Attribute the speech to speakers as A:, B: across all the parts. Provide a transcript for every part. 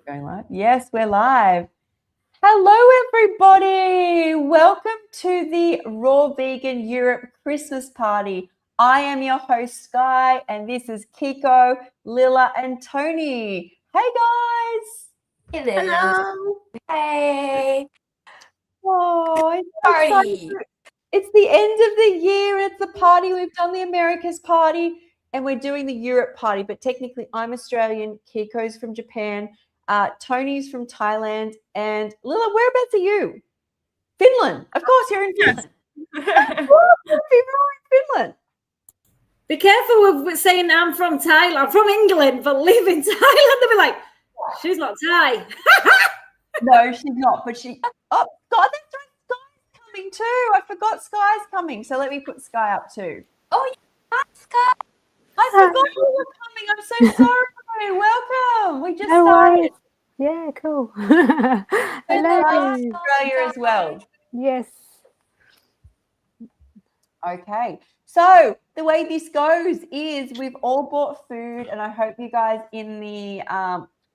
A: We're going live. Yes, we're live. Hello, everybody. Welcome to the Raw Vegan Europe Christmas party. I am your host, Sky, and this is Kiko, Lilla, and Toni. Hey, guys.
B: Hello. Hey.
A: Oh, it's
B: Party.
A: It's the end of the year, and it's the party. We've done the Americas party, and we're doing the Europe party. But technically, I'm Australian. Kiko's from Japan. Tony's from Thailand. And Lilla, whereabouts are you? Finland. Of course, you're in Finland. Of course, you're in Finland.
C: Be careful with saying I'm from Thailand. I'm from England, but live in Thailand. They'll be like, she's not Thai.
A: No, she's not. But she. Oh God, that's right. Sky's coming too. I forgot Sky's coming. So let me put Sky up too.
B: Oh, yeah, Sky.
A: I forgot you were coming. I'm so sorry. Welcome. We just
D: No
A: started.
D: worries. Yeah, cool.
A: Hello,
D: Hello.
A: Australia as well.
D: Yes.
A: Okay. So the way this goes is we've all bought food, and I hope you guys in the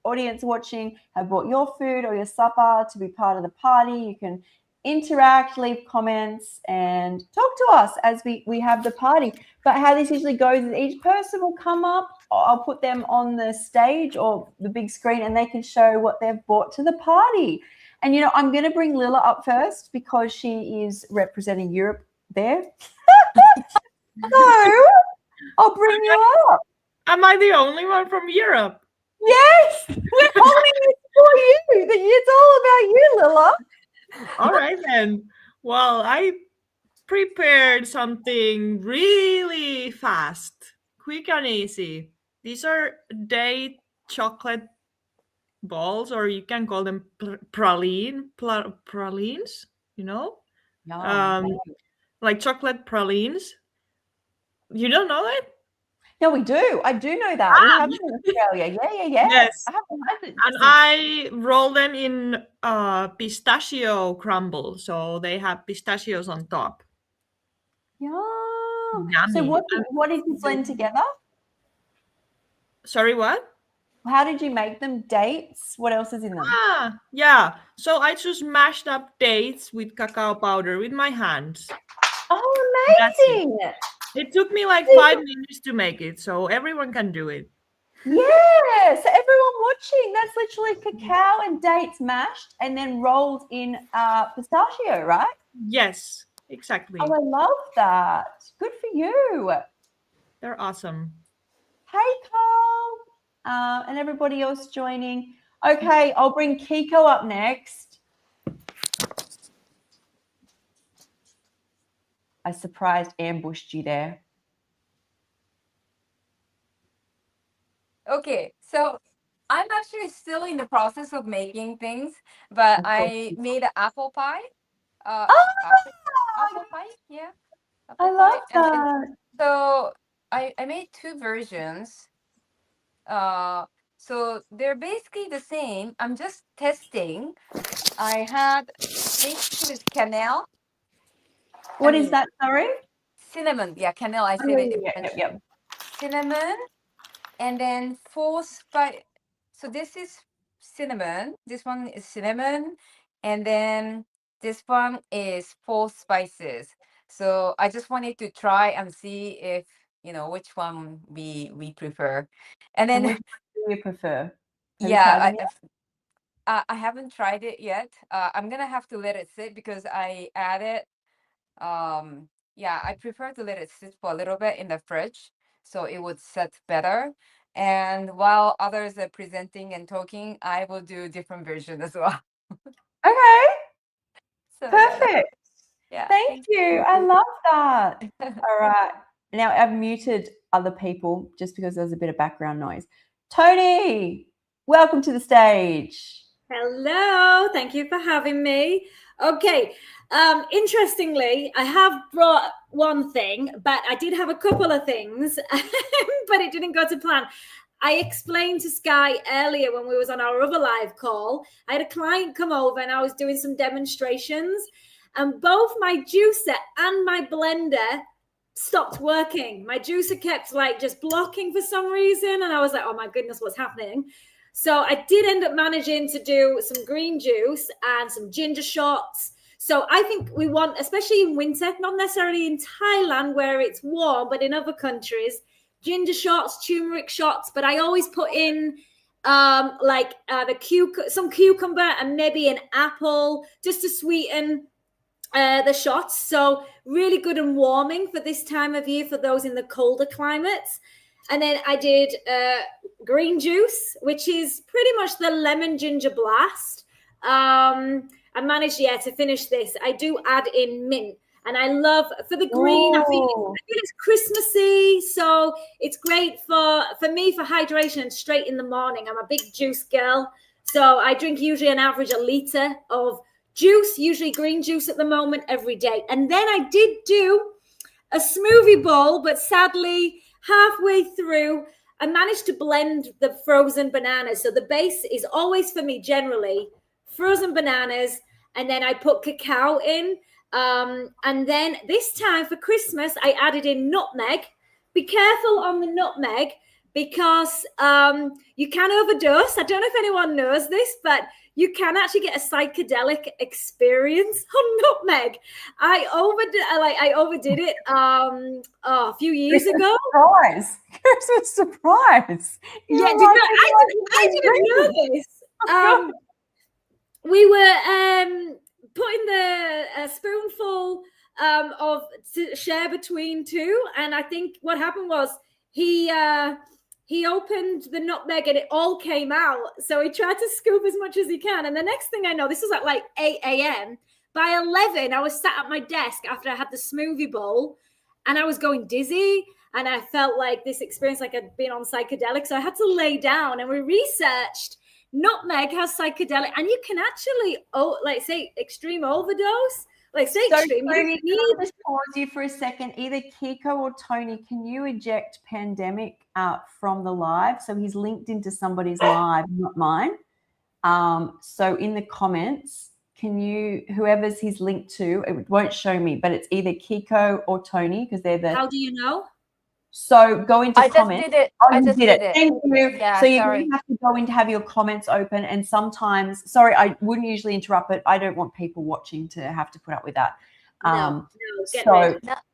A: audience watching have bought your food or your supper to be part of the party. You can interact, leave comments, and talk to us as we have the party. But how this usually goes is each person will come up. I'll put them on the stage or the big screen, and they can show what they've brought to the party. And, you know, I'm going to bring Lilla up first because she is representing Europe there. So I'll bring you up.
E: Am I the only one from Europe?
A: Yes, we're holding it for you. It's all about you, Lilla.
E: All right then. Well, I prepared something really fast, quick and easy. These are date chocolate balls, or you can call them pralines, you know? Like chocolate pralines. You don't know it?
A: No, we do. I do know that. We have it in Australia. Yeah.
E: Yes.
A: I haven't had it.
E: And I roll them in pistachio crumble, so they have pistachios on top.
A: Yeah.
E: Yummy.
A: So what did you blend together?
E: Sorry, what?
A: How did you make them? Dates? What else is in them?
E: Yeah. So I just mashed up dates with cacao powder with my hands.
A: Oh, amazing.
E: It took me like 5 minutes to make it, so everyone can do it.
A: Yeah. So everyone watching, that's literally cacao and dates mashed and then rolled in pistachio, right?
E: Yes, exactly.
A: Oh, I love that. Good for you.
E: They're awesome.
A: Hey, Carl, and everybody else joining. Okay, I'll bring Kiko up next. I surprised ambushed you there.
B: Okay, so I'm actually still in the process of making things, but I made an apple pie. Apple pie, yeah.
A: I love that.
B: So I made two versions. So they're basically the same. I'm just testing. I had mixed with cannelle.
A: What is that, sorry?
B: Cinnamon. Yeah, cannelle. I said it.
A: Yep.
B: Cinnamon, and then 4 spice. So this is cinnamon. This one is cinnamon, and then this one is 4 spices. So I just wanted to try and see if which one we prefer. And then
A: which one do you prefer?
B: I haven't tried it yet. I'm gonna have to let it sit because I added. I prefer to let it sit for a little bit in the fridge so it would set better. And while others are presenting and talking, I will do different version as well.
A: Okay.
B: So,
A: perfect.
B: Yeah.
A: Thank you. I love that. All right. Now I've muted other people just because there's a bit of background noise. Toni, welcome to the stage.
C: Hello. Thank you for having me. Okay. Interestingly, I have brought one thing, but I did have a couple of things, but it didn't go to plan. I explained to Sky earlier when we was on our other live call, I had a client come over and I was doing some demonstrations, and both my juicer and my blender stopped working. My juicer kept like just blocking for some reason, and I was like, oh my goodness, what's happening? So I did end up managing to do some green juice and some ginger shots. So I think we want, especially in winter, not necessarily in Thailand where it's warm, but in other countries, ginger shots, turmeric shots. But I always put in some cucumber and maybe an apple just to sweeten the shots. So really good and warming for this time of year for those in the colder climates. And then I did green juice, which is pretty much the lemon ginger blast. I managed, to finish this. I do add in mint. And I love, for the green, I feel it's Christmassy. So it's great for me for hydration and straight in the morning. I'm a big juice girl. So I drink usually an average a litre of juice, usually green juice at the moment, every day. And then I did do a smoothie bowl, but sadly, halfway through, I managed to blend the frozen bananas. So the base is always for me generally frozen bananas, and then I put cacao in. And then this time for Christmas, I added in nutmeg. Be careful on the nutmeg because you can overdose. I don't know if anyone knows this, but you can actually get a psychedelic experience on nutmeg. I overdid it a few years ago.
A: Christmas surprise.
C: I didn't know this. We were putting a spoonful to share between two, and I think what happened was he opened the nutmeg and it all came out. So he tried to scoop as much as he can, and the next thing I know, this was at like 8 a.m. By 11, I was sat at my desk after I had the smoothie bowl, and I was going dizzy, and I felt like this experience like I'd been on psychedelics. So I had to lay down, and we researched. Nutmeg has psychedelic, and you can actually, say extreme overdose. Extreme.
A: I'll just pause you for a second. Either Kiko or Toni, can you eject Pandemic out from the live? So he's linked into somebody's live, not mine. So in the comments, can you, whoever's he's linked to, it won't show me, but it's either Kiko or Toni because they're the.
C: How do you know?
A: So go into comments.
B: I just did it.
A: Oh, you did it. Thank you.
B: Yeah,
A: so you
B: sorry.
A: have to go in to have your comments open. And sometimes, sorry, I wouldn't usually interrupt, but I don't want people watching to have to put up with that.
C: Now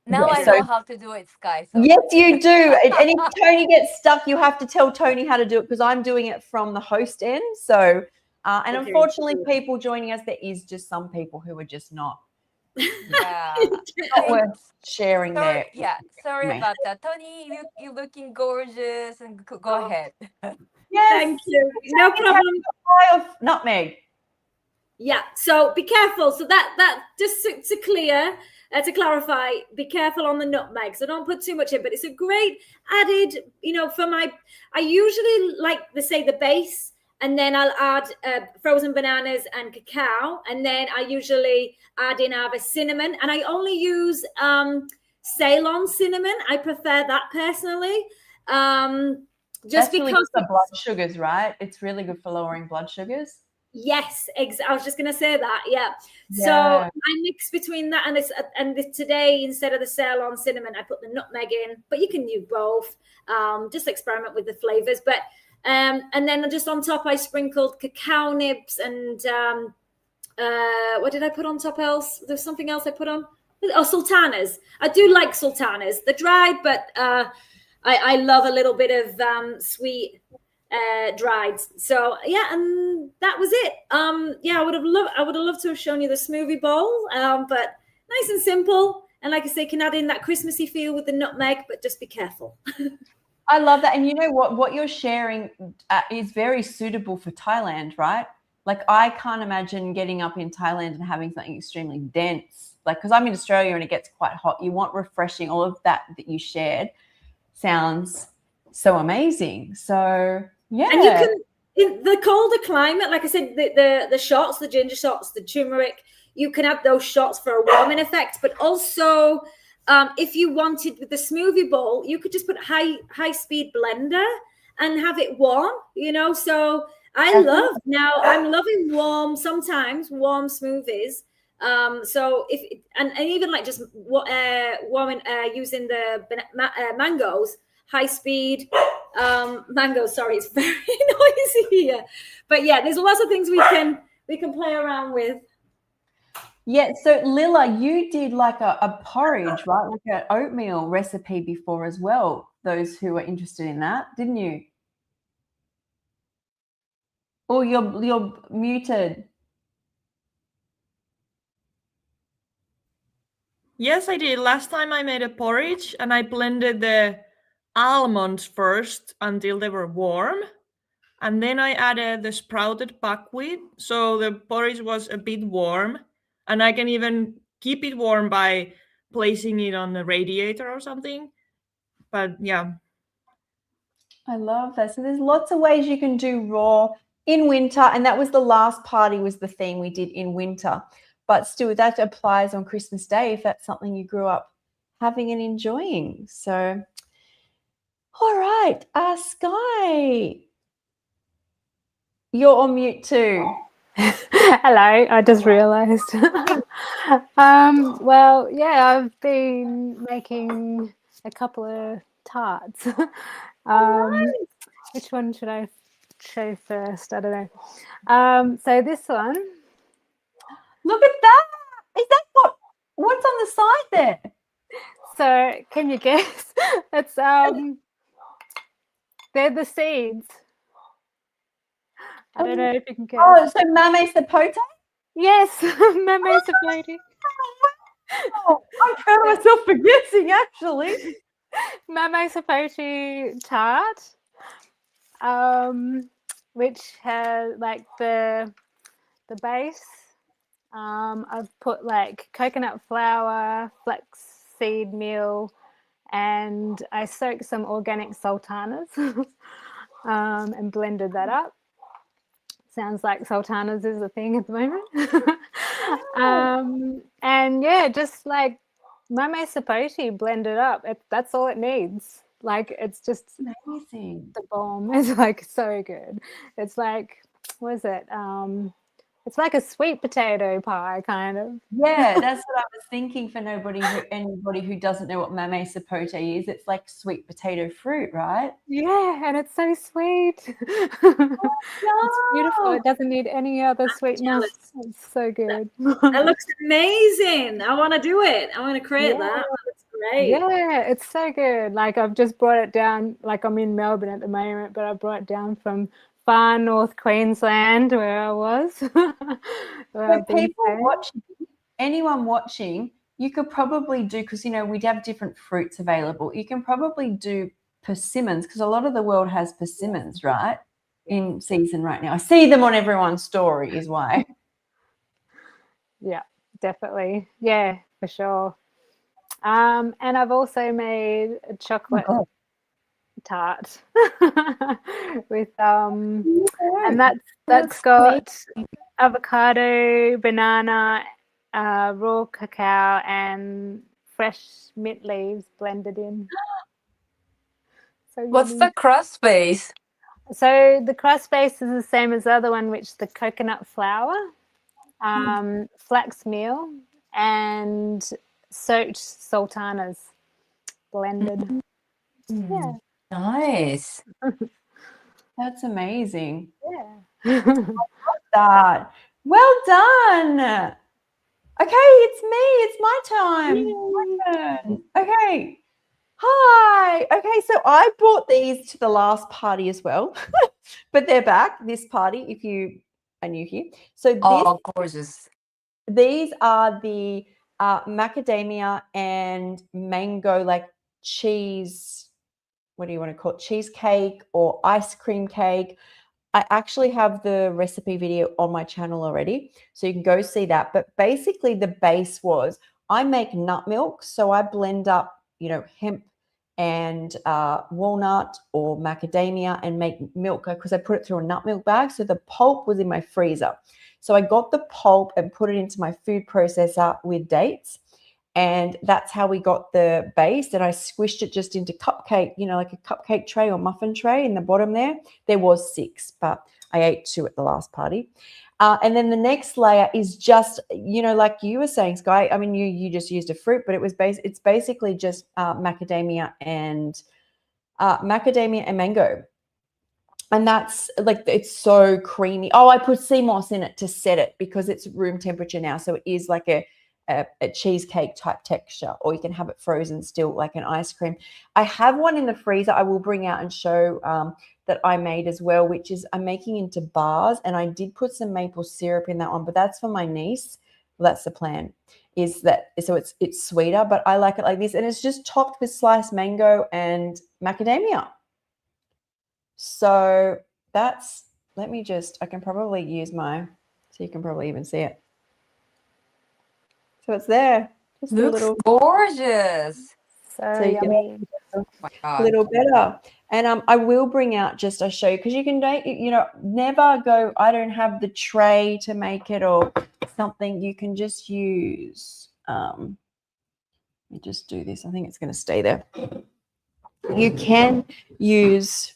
B: I know how to do it, Sky. So.
A: Yes, you do. And if Toni gets stuck, you have to tell Toni how to do it because I'm doing it from the host end. So, and unfortunately, people joining us, there is just some people who are just not. Not worth sharing there.
B: Yeah, sorry about that. Toni, you're looking gorgeous, and go ahead.
A: Yes,
C: thank you. No problem.
A: Of nutmeg.
C: Yeah, so be careful. So that just to clarify, be careful on the nutmeg. So don't put too much in, but it's a great added, I usually like to say the base, and then I'll add frozen bananas and cacao. And then I usually add in either cinnamon. And I only use Ceylon cinnamon. I prefer that personally. Just because... Really good
A: for blood sugars, right? It's really good for lowering blood sugars.
C: Yes, I was just going to say that. Yeah. So I mix between that and today, instead of the Ceylon cinnamon, I put the nutmeg in. But you can use both. Just experiment with the flavors. But and then just on top, I sprinkled cacao nibs and what did I put on top else? There's something else I put on. Oh, sultanas. I do like sultanas. They're dried, but I love a little bit of sweet dried. So yeah, and that was it. I would have loved to have shown you the smoothie bowl, but nice and simple. And like I say, can add in that Christmassy feel with the nutmeg, but just be careful.
A: I love that. And you know what you're sharing is very suitable for Thailand, right? Like I can't imagine getting up in Thailand and having something extremely dense. Like, because I'm in Australia and it gets quite hot. You want refreshing. All of that you shared sounds so amazing. So yeah.
C: And you can, in the colder climate, like I said, the shots, the ginger shots, the turmeric, you can add those shots for a warming effect. But also, if you wanted with the smoothie bowl, you could just put high speed blender and have it warm, So I'm loving warm smoothies. So if and even like just warming using the mangoes, high speed. Mango, sorry, it's very noisy here. But yeah, there's lots of things we can play around with.
A: Yeah, so Lilla, you did like a porridge, right? Like an oatmeal recipe before as well. Those who are interested in that, didn't you? Oh, you're muted.
E: Yes, I did. Last time I made a porridge and I blended the almonds first until they were warm. And then I added the sprouted buckwheat. So the porridge was a bit warm. And I can even keep it warm by placing it on the radiator or something. But yeah.
A: I love that. So there's lots of ways you can do raw in winter. And that was the last party was the theme we did in winter. But still, that applies on Christmas Day if that's something you grew up having and enjoying. So, all right. Sky, you're on mute too.
D: Hello, I just realized. Well, yeah, I've been making a couple of tarts. Which one should I show first? I don't know. So this one.
A: Look at that. Is that what's on the side there?
D: So can you guess? It's they're the seeds. I don't know if you can guess.
A: Oh, so mame sapote?
D: Yes, mame sapote.
A: Oh, I'm proud of myself for guessing, actually.
D: Mame sapote tart, which has like the base. I've put like coconut flour, flaxseed meal, and I soaked some organic sultanas and blended that up. Sounds like sultanas is a thing at the moment. And yeah, just like mame sapote blended up. That's all it needs. Like it's just
A: amazing.
D: The bomb is like so good. It's like, what is it? It's like a sweet potato pie, kind of.
A: Yeah, that's what I was thinking for anybody who doesn't know what mame sapote is. It's like sweet potato fruit, right?
D: Yeah, and it's so sweet. It's beautiful. It doesn't need any other sweetness. It's so good.
C: That looks amazing. I want to do it. I want to create that. That's great.
D: Yeah, it's so good. Like I've just brought it down. Like I'm in Melbourne at the moment, but I brought it down from far north Queensland where I was.
A: For people watching, anyone watching, you could probably do, because we'd have different fruits available. You can probably do persimmons, because a lot of the world has persimmons, right, in season right now. I see them on everyone's story is why.
D: Yeah, definitely. Yeah, for sure. And I've also made a chocolate tart with and that's got avocado, banana, raw cacao, and fresh mint leaves blended in. So
B: What's the crust base?
D: So the crust base is the same as the other one, which the coconut flour, flax meal, and soaked sultanas blended. Yeah.
B: Nice.
A: That's amazing.
D: Yeah.
A: I love that. Well done. Okay, it's me. It's my time. My turn. Okay. Hi. Okay, so I brought these to the last party as well, but they're back this party if you are new here. So
B: gorgeous.
A: These are the macadamia and mango like cheese, what do you want to call it? Cheesecake or ice cream cake. I actually have the recipe video on my channel already, so you can go see that. But basically the base was I make nut milk. So I blend up, hemp and walnut or macadamia and make milk because I put it through a nut milk bag. So the pulp was in my freezer. So I got the pulp and put it into my food processor with dates. And that's how we got the base. And I squished it just into cupcake, like a cupcake tray or muffin tray in the bottom there. There was 6, but I ate 2 at the last party. And then the next layer is just, like you were saying, Sky, I mean, you just used a fruit, but it's basically just macadamia and macadamia and mango. And that's like, it's so creamy. Oh, I put sea moss in it to set it because it's room temperature now. So it is like a cheesecake type texture, or you can have it frozen still like an ice cream. I have one in the freezer I will bring out and show that I made as well, which is I'm making into bars, and I did put some maple syrup in that one, but that's for my niece. Well, that's the plan, is that so it's sweeter, but I like it like this, and it's just topped with sliced mango and macadamia. So that's, let me just, I can probably use so you can probably even see it. So it's there. Just
B: Looks
A: a little,
B: gorgeous.
D: So
A: so you can
D: yummy.
B: Oh my
A: a
B: God.
A: little better. And I will bring out just a show, because you can, never go, I don't have the tray to make it or something. You can just use, let me just do this. I think it's going to stay there. You can use,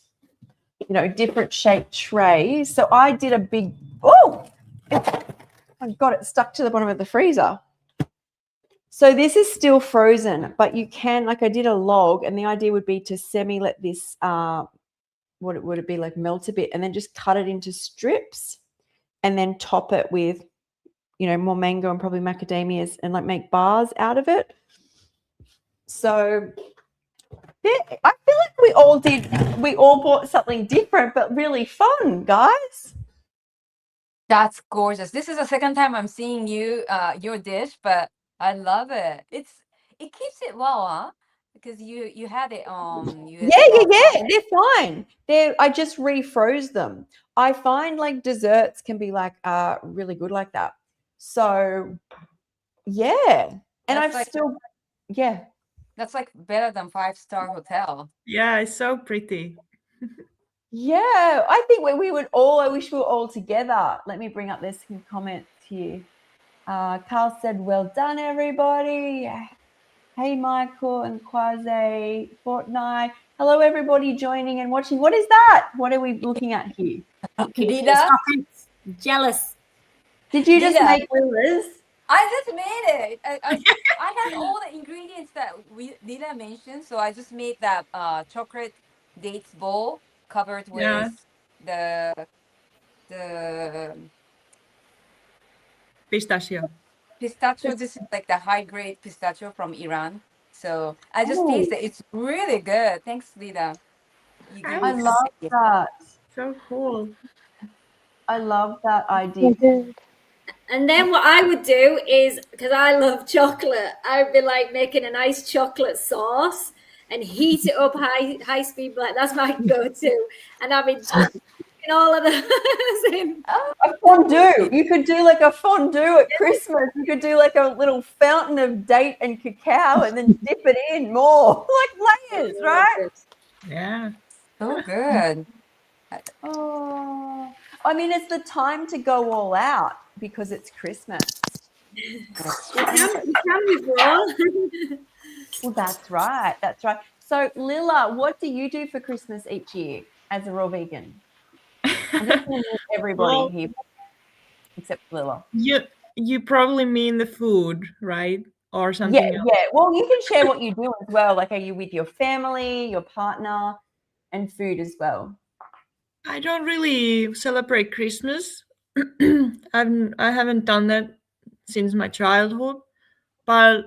A: different shaped trays. So I did a big, I got it stuck to the bottom of the freezer. So this is still frozen, but you can, like I did a log, and the idea would be to let this, what would it be, like melt a bit, and then just cut it into strips and then top it with, more mango and probably macadamias, and like make bars out of it. So I feel like we all bought something different, but really fun, guys.
B: That's gorgeous. This is the second time I'm seeing your dish, but I love it. It keeps it well, huh? Because you had it
A: Yeah. They're fine. I just refroze them. I find like desserts can be like really good like that. So yeah, and
B: That's That's like better than 5-star hotel.
E: Yeah, it's so pretty.
A: Yeah, I think I wish we were all together. Let me bring up this comment here. Carl said, well done, everybody. Hey, Michael and Quasi, Fortnite. Hello, everybody joining and watching. What is that? What are we looking at here?
B: Lilla?
C: Jealous.
A: Did you just
B: Lilla.
A: make Lilla's?
B: I just made it. I had all the ingredients that Lilla mentioned, so I just made that chocolate dates bowl covered with the
E: Pistachio.
B: pistachio. This is like the high grade pistachio from Iran. So I just tasted it. It's really good. Thanks, Lilla.
A: I love that.
E: So cool.
A: I love that idea.
C: And then what I would do is, because I love chocolate, I'd be like making a nice chocolate sauce and heat it up high speed. Like that's my go-to. And I've been all of those in.
A: A fondue. You could do like a fondue at Christmas. You could do like a little fountain of date and cacao and then dip it in more. Like layers, right?
E: Yeah.
B: So good.
A: Oh, I mean, it's the time to go all out because it's Christmas.
C: You can be wrong.
A: Well, that's right. That's right. So, Lilla, what do you do for Christmas each year as a raw vegan? I'm just going to meet everybody here except Lilla.
E: You probably mean the food, right? Or something else.
A: Yeah. Well, you can share what you do as well. Like, are you with your family, your partner, and food as well?
E: I don't really celebrate Christmas. I haven't done that since my childhood, but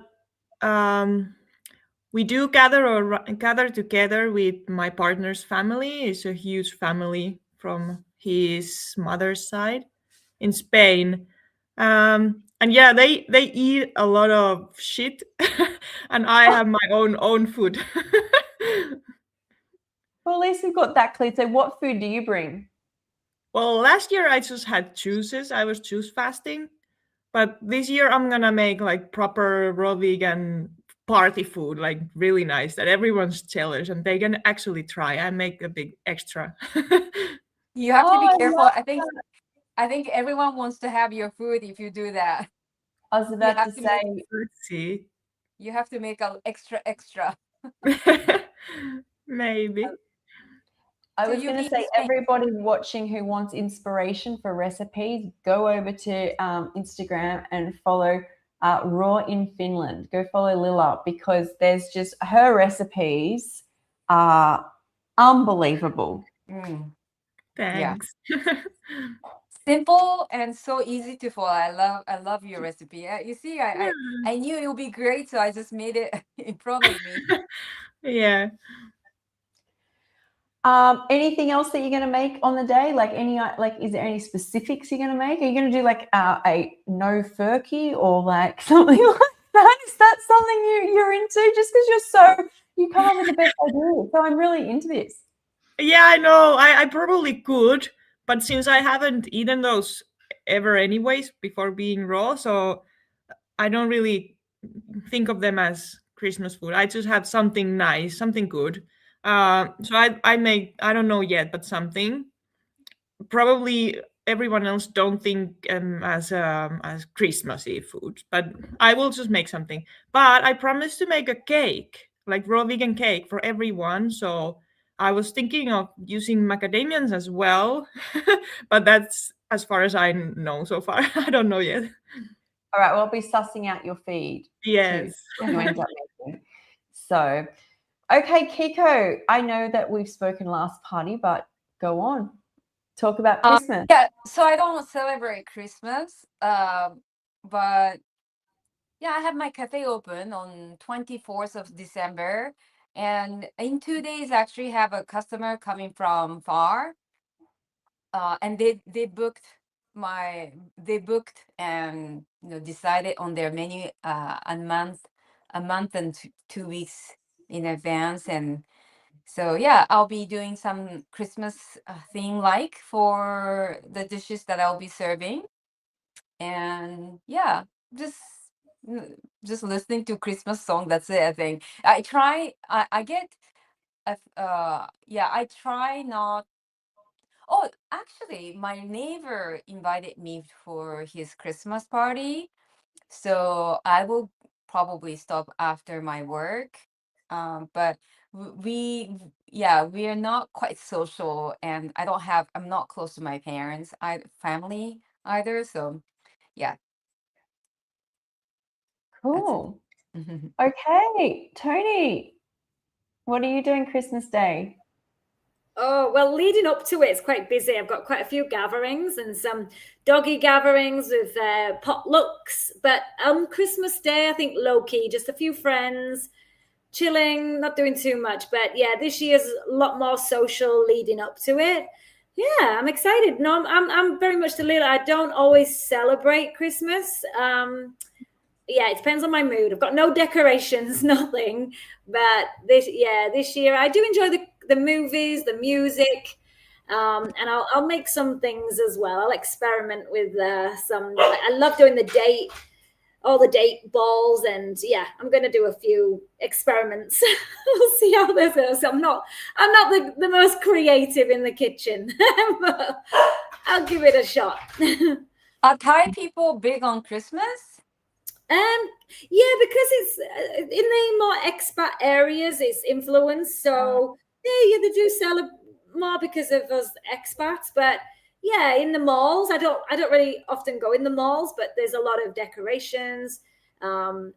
E: we do gather together with my partner's family. It's a huge family from his mother's side in Spain. And yeah, they eat a lot of shit, and I have my own food.
A: Well, at least we've got that clear. So, what food do you bring?
E: Well, last year I just had juices. I was juice fasting. But this year I'm gonna make like proper raw vegan party food, like really nice, that everyone's jealous and they can actually try. I make a big extra.
B: You have to be careful. I think everyone wants to have your food if you do that.
A: I was about to say,
E: Let's see.
B: You have to make an extra.
E: Maybe.
A: I
B: So
A: was going to say, everybody watching who wants inspiration for recipes, go over to Instagram and follow Raw in Finland. Go follow Lilla, because there's just her recipes are Unbelievable.
E: Thanks.
B: Simple and so easy to follow. I love your recipe. You see, I knew it would be great, so I just made it in front of me.
E: Yeah.
A: Anything else that you're going to make on the day? Like is there any specifics you're going to make? Are you going to do like a no furky or like something like that? Is that something you're into? Just because you come up with the best idea. So I'm really into this.
E: Yeah, I know. I probably could, but since I haven't eaten those ever anyways before being raw, so I don't really think of them as Christmas food. I just have something nice, something good. So I make, I don't know yet, but something. Probably everyone else don't think as Christmassy food, but I will just make something. But I promised to make a cake, like raw vegan cake for everyone. So I was thinking of using macadamians as well, but that's as far as I know so far. I don't know yet.
A: All right, well, I'll be sussing out your feed.
E: Yes.
A: Too, you end up making. So, okay, Kiko, I know that we've spoken last party, but go on. Talk about Christmas.
B: Yeah, so I don't celebrate Christmas, but yeah, I have my cafe open on 24th of December, and in 2 days, I actually have a customer coming from far, and they booked and decided on their menu a month and 2 weeks in advance, and so yeah, I'll be doing some Christmas theme like for the dishes that I'll be serving, and yeah, just just listening to Christmas song. That's it. I think I try. I get. Yeah, I try not. Oh, actually, my neighbor invited me for his Christmas party, so I will probably stop after my work. But we are not quite social, and I'm not close to my parents, family either. So yeah,
A: Cool.
B: that's it.
A: Okay, Toni, what are you doing Christmas Day?
C: Oh, well, leading up to it, it's quite busy. I've got quite a few gatherings and some doggy gatherings with potlucks. But on Christmas Day, I think low-key, just a few friends, chilling, not doing too much. But yeah, this year's a lot more social leading up to it. Yeah, I'm excited. No, I'm very much the Lilla. I don't always celebrate Christmas. Yeah, it depends on my mood. I've got no decorations, nothing. But this year I do enjoy the movies, the music, and I'll make some things as well. I'll experiment with some. I love doing all the date balls, and yeah, I'm going to do a few experiments. We'll see how this goes. I'm not the most creative in the kitchen, but I'll give it a shot.
B: Are Thai people big on Christmas?
C: Yeah, because it's in the more expat areas, it's influenced. So yeah, they do sell more because of us expats. But yeah, in the malls, I don't really often go in the malls, but there's a lot of decorations. And,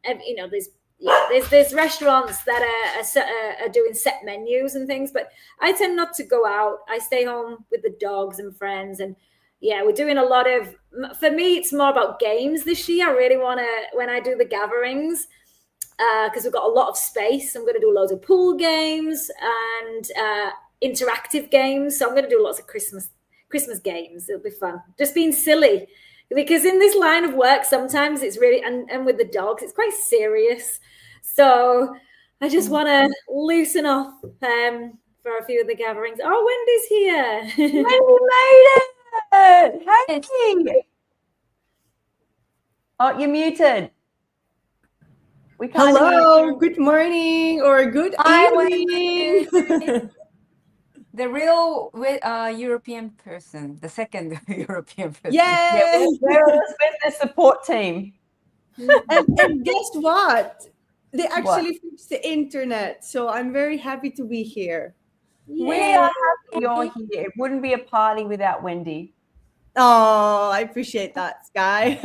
C: there's restaurants that are doing set menus and things. But I tend not to go out. I stay home with the dogs and friends, and yeah, we're doing a lot of, for me, it's more about games this year. I really want to, when I do the gatherings, because we've got a lot of space, I'm going to do loads of pool games and interactive games. So I'm going to do lots of Christmas games. It'll be fun. Just being silly. Because in this line of work, sometimes it's really, and with the dogs, it's quite serious. So I just want to loosen off for a few of the gatherings. Oh, Wendy's here.
A: Wendy made it! Hey! Oh, you're muted. We can't hear
F: Hello,
A: you.
F: good morning or good
B: Hi,
F: evening.
B: Wendy. The real European person, the second European person.
F: Yes.
A: We're the support team.
F: and guess what? They actually fixed the internet, so I'm very happy to be here.
A: We are happy you're here. It wouldn't be a party without Wendy.
F: Oh, I appreciate that, Sky.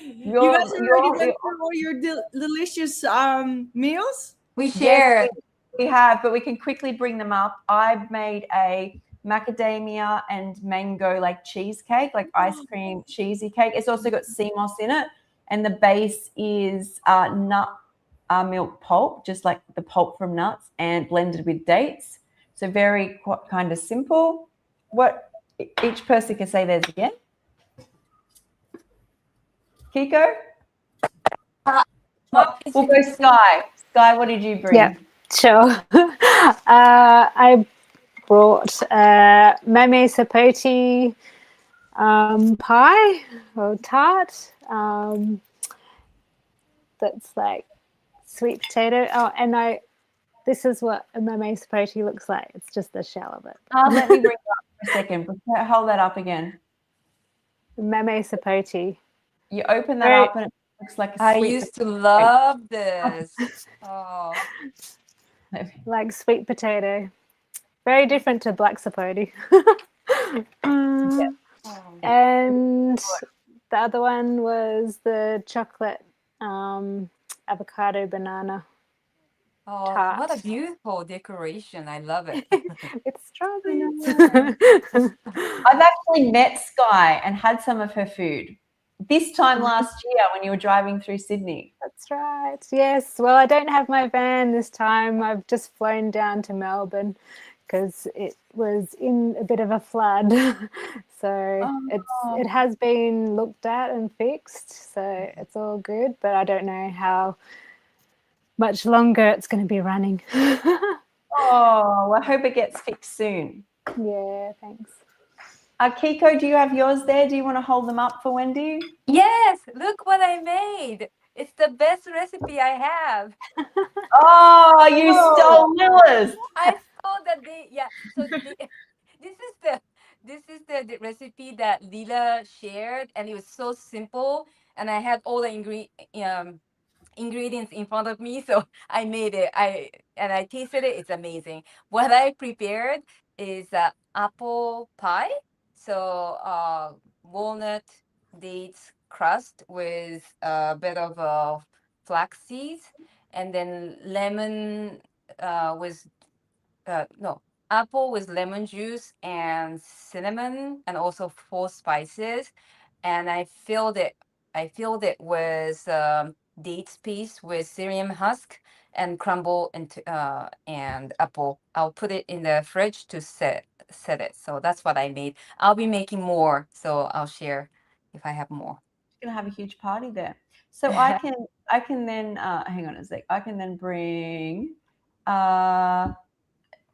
F: You guys are already went for all your delicious meals?
B: We shared.
A: We have, but we can quickly bring them up. I've made a macadamia and mango like cheesecake, like ice cream cheesy cake. It's also got sea moss in it, and the base is nut milk pulp, just like the pulp from nuts, and blended with dates. So very kind of simple. What each person can say theirs again. Kiko? We'll go Sky. Sky, what did you bring?
D: Yeah, sure. I brought mame sapote pie or tart. That's like sweet potato. Oh, and this is what a mame sapote looks like. It's just the shell of it.
A: Let me bring it up for a second. Hold that up again.
D: Mame sapote.
A: You open that up and it looks like a sweet
B: I used to love this. Oh,
D: Like sweet potato. Very different to black sapote. And the other one was the chocolate avocado banana tart.
B: what a beautiful decoration. I love it.
D: With strawberries.
A: I've actually met Sky and had some of her food this time last year when you were driving through Sydney.
D: That's right. Yes. Well, I don't have my van this time. I've just flown down to Melbourne because it was in a bit of a flood. So it has been looked at and fixed. So it's all good. But I don't know how much longer it's going to be running.
A: Oh, I hope it gets fixed soon.
D: Yeah, thanks.
A: Kiko, do you have yours there? Do you want to hold them up for Wendy?
B: Yes, look what I made. It's the best recipe I have.
A: Oh, you stole Lilla's.
B: I saw that so this is the recipe that Lilla shared, and it was so simple, and I had all the ingredients in front of me, so I made it. I tasted it. It's amazing. What I prepared is apple pie. So walnut dates crust with a bit of flax seeds, and then lemon apple with lemon juice and cinnamon, and also 4 spices. And I filled it with dates piece with psyllium husk and crumble and apple. I'll put it in the fridge to set it. So that's what I made. I'll be making more, so I'll share if I have more.
A: You're gonna have a huge party there. So I can then hang on a sec. I can then bring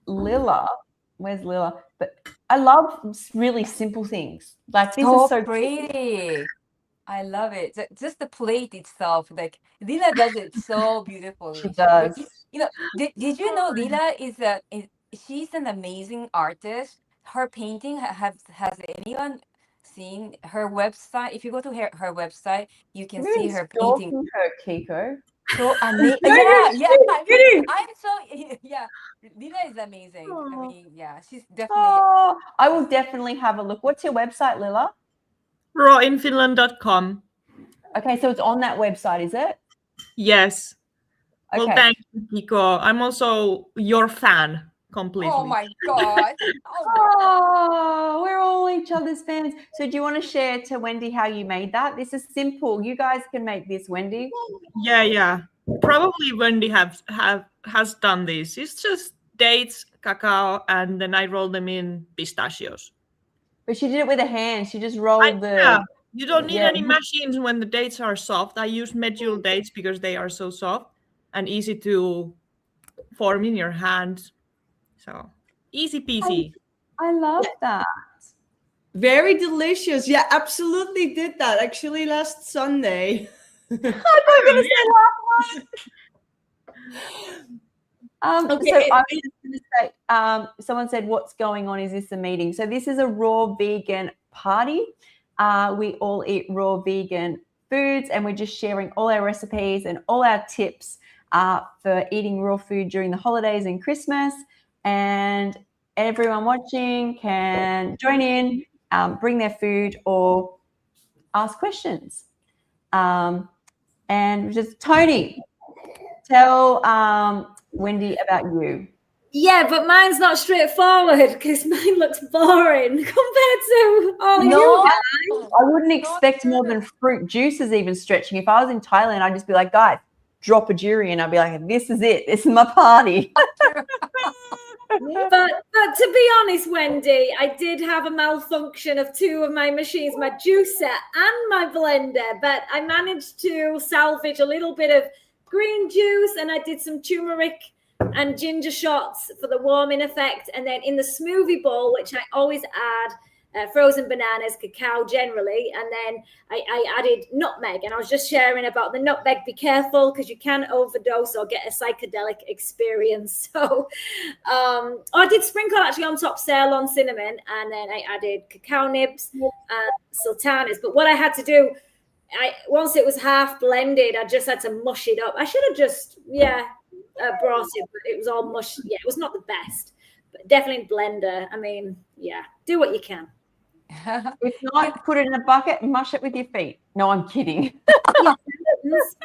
A: Lilla. Where's Lilla? But I love really simple things. Like this is so
B: pretty. I love it. Just the plate itself, like Lilla does it so beautifully.
A: She does.
B: Did you know Lilla she's an amazing artist. Her painting has anyone seen her website? If you go to her website, you can see her painting.
A: Her, Kiko.
B: So amazing. I'm so Lilla is amazing. I mean, she's definitely.
A: Oh, I will definitely have a look. What's your website, Lilla?
E: rawinfinland.com.
A: Okay, so it's on that website, is it?
E: Yes.
A: Okay.
E: Well, thank you, Kiko. I'm also your fan completely.
B: Oh my god.
A: Oh, we're all each other's fans. So do you want to share to Wendy how you made that? This is simple. You guys can make this, Wendy.
E: Yeah. Probably Wendy has done this. It's just dates, cacao, and then I roll them in pistachios.
A: But she did it with a hand. She just rolled
E: You don't need any machines when the dates are soft. I use medjool dates because they are so soft and easy to form in your hand. So easy peasy.
A: I love that.
F: Very delicious. Yeah, absolutely did that. Actually, last Sunday.
A: I thought you were going to say last night.
F: Okay,
A: So I was just going to say, someone said, what's going on? Is this a meeting? So this is a raw vegan party. We all eat raw vegan foods, and we're just sharing all our recipes and all our tips for eating raw food during the holidays and Christmas. And everyone watching can join in, bring their food or ask questions. And just Toni, tell Wendy, about you?
C: Yeah, but mine's not straightforward because mine looks boring compared to all of you guys.
A: I wouldn't expect more than fruit juices even stretching. If I was in Thailand, I'd just be like, guys, drop a jury, and I'd be like, this is it. This is my party.
C: But to be honest, Wendy, I did have a malfunction of two of my machines, my juicer and my blender, but I managed to salvage a little bit of green juice, and I did some turmeric and ginger shots for the warming effect. And then in the smoothie bowl, which I always add frozen bananas, cacao generally, and then I added nutmeg. And I was just sharing about the nutmeg. Be careful because you can overdose or get a psychedelic experience. So I did sprinkle actually on top Ceylon cinnamon, and then I added cacao nibs and sultanas. But what I had to do, once it was half blended, I just had to mush it up. I should have just brought it, but it was all mush. Yeah, it was not the best, but definitely blender. I mean, yeah, do what you can.
A: If not, put it in a bucket and mush it with your feet. No, I'm kidding.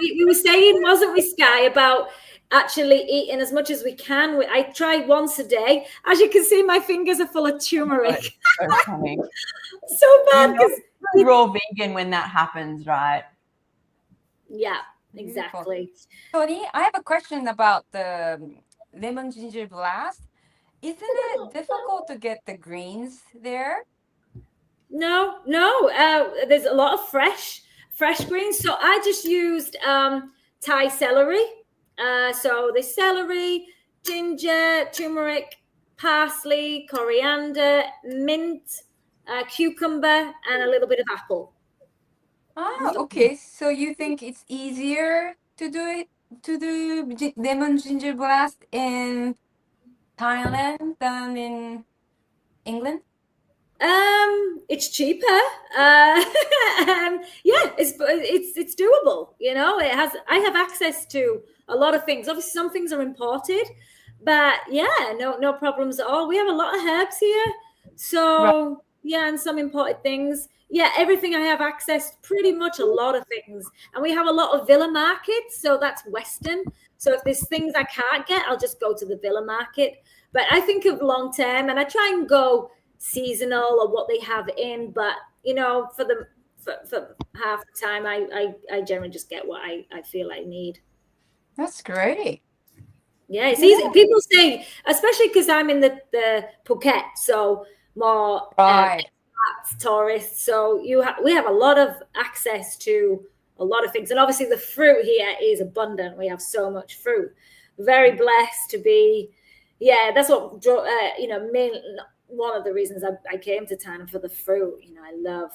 C: We were saying, wasn't we, Sky, about actually eating as much as we can. I try once a day. As you can see, my fingers are full of turmeric. So bad because
A: you're raw vegan when that happens, right?
C: Yeah, exactly.
B: Toni, I have a question about the lemon ginger blast. Isn't it difficult to get the greens there?
C: No. There's a lot of fresh greens. So I just used Thai celery. So the celery, ginger, turmeric, parsley, coriander, mint, cucumber, and a little bit of apple.
B: Ah, okay. So you think it's easier to do lemon ginger blast in Thailand than in England?
C: It's cheaper. Yeah, it's doable. You know, I have access to a lot of things. Obviously, some things are imported, but yeah, no problems at all. We have a lot of herbs here, so yeah, and some imported things. Yeah, everything I have access to, pretty much a lot of things, and we have a lot of villa markets, so that's Western. So if there's things I can't get, I'll just go to the villa market. But I think of long term, and I try and go seasonal or what they have in, but you know, for half the time I generally just get what I feel I need.
B: That's great.
C: Yeah, it's easy. People say, especially because I'm in the Phuket, so more tourists, so we have a lot of access to a lot of things, and obviously the fruit here is abundant. We have so much fruit. Very blessed to be. Yeah, that's what one of the reasons I came to Thailand, for the fruit. You know, I love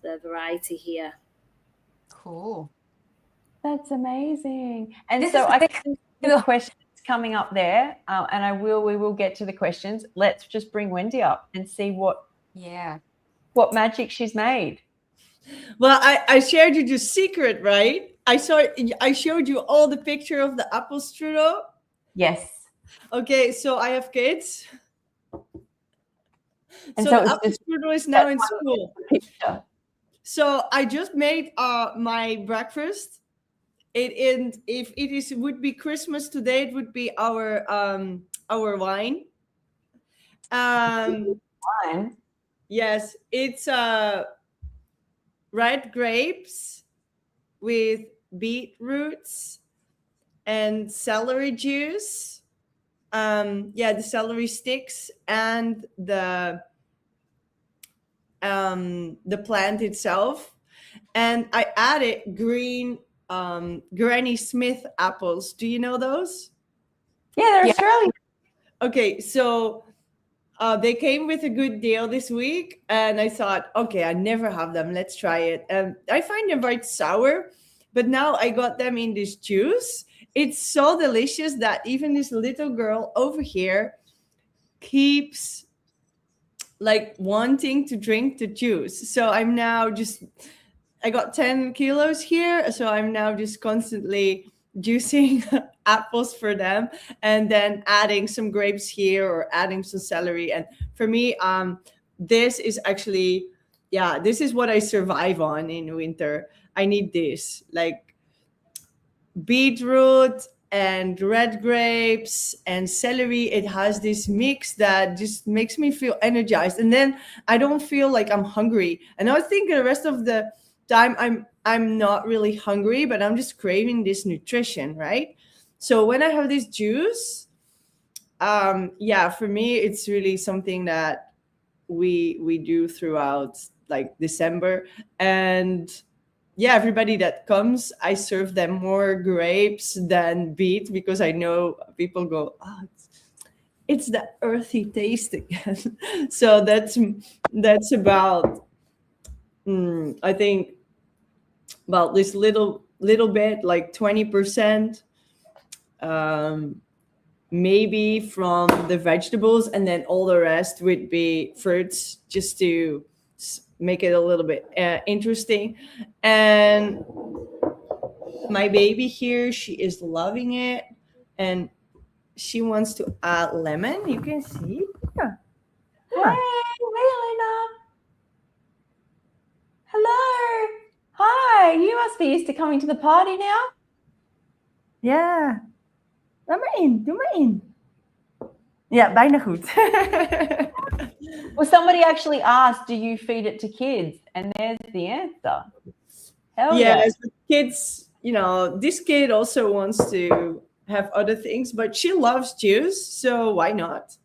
C: the variety here.
B: Cool.
A: That's amazing. And so I think the questions coming up there, and we will get to the questions. Let's just bring Wendy up and see what magic she's made.
F: Well, I shared you the secret, right? I showed you all the picture of the apple strudel.
A: Yes.
F: Okay, so I have kids.
A: And
F: so the apple strudel is now in school. So I just made my breakfast. If it would be Christmas today, it would be our wine.
A: Wine.
F: Yes, it's red grapes with beetroots and celery juice. The celery sticks and the plant itself, and I added green Granny Smith apples. Do you know those?
A: Yeah, they're Australian.
F: Okay, so they came with a good deal this week, and I thought, okay, I never have them. Let's try it. And I find them very sour, but now I got them in this juice. It's so delicious that even this little girl over here keeps like wanting to drink the juice. So I'm now I got 10 kilos here. So I'm now just constantly juicing apples for them, and then adding some grapes here or adding some celery. And for me, this is actually, this is what I survive on in winter. I need this, like beetroot and red grapes and celery. It has this mix that just makes me feel energized, and then I don't feel like I'm hungry. And I think the rest of the time I'm not really hungry, but I'm just craving this nutrition, right? So when I have this juice, yeah, for me it's really something that we do throughout like December. And yeah, everybody that comes, I serve them more grapes than beet, because I know people go, oh, it's that earthy taste again. So that's about I think about this little bit, like 20%, maybe from the vegetables, and then all the rest would be fruits, just to make it a little bit interesting. And my baby here, she is loving it, and she wants to add lemon. You can see. Yeah.
A: Hey, Lilla. Hello. Hi. You must be used to coming to the party now.
F: Ja. Doe maar in. Ja, bijna goed.
A: Well, somebody actually asked, do you feed it to kids? And there's the answer. Hell yeah.
F: Yes, but kids, this kid also wants to have other things, but she loves juice, so why not?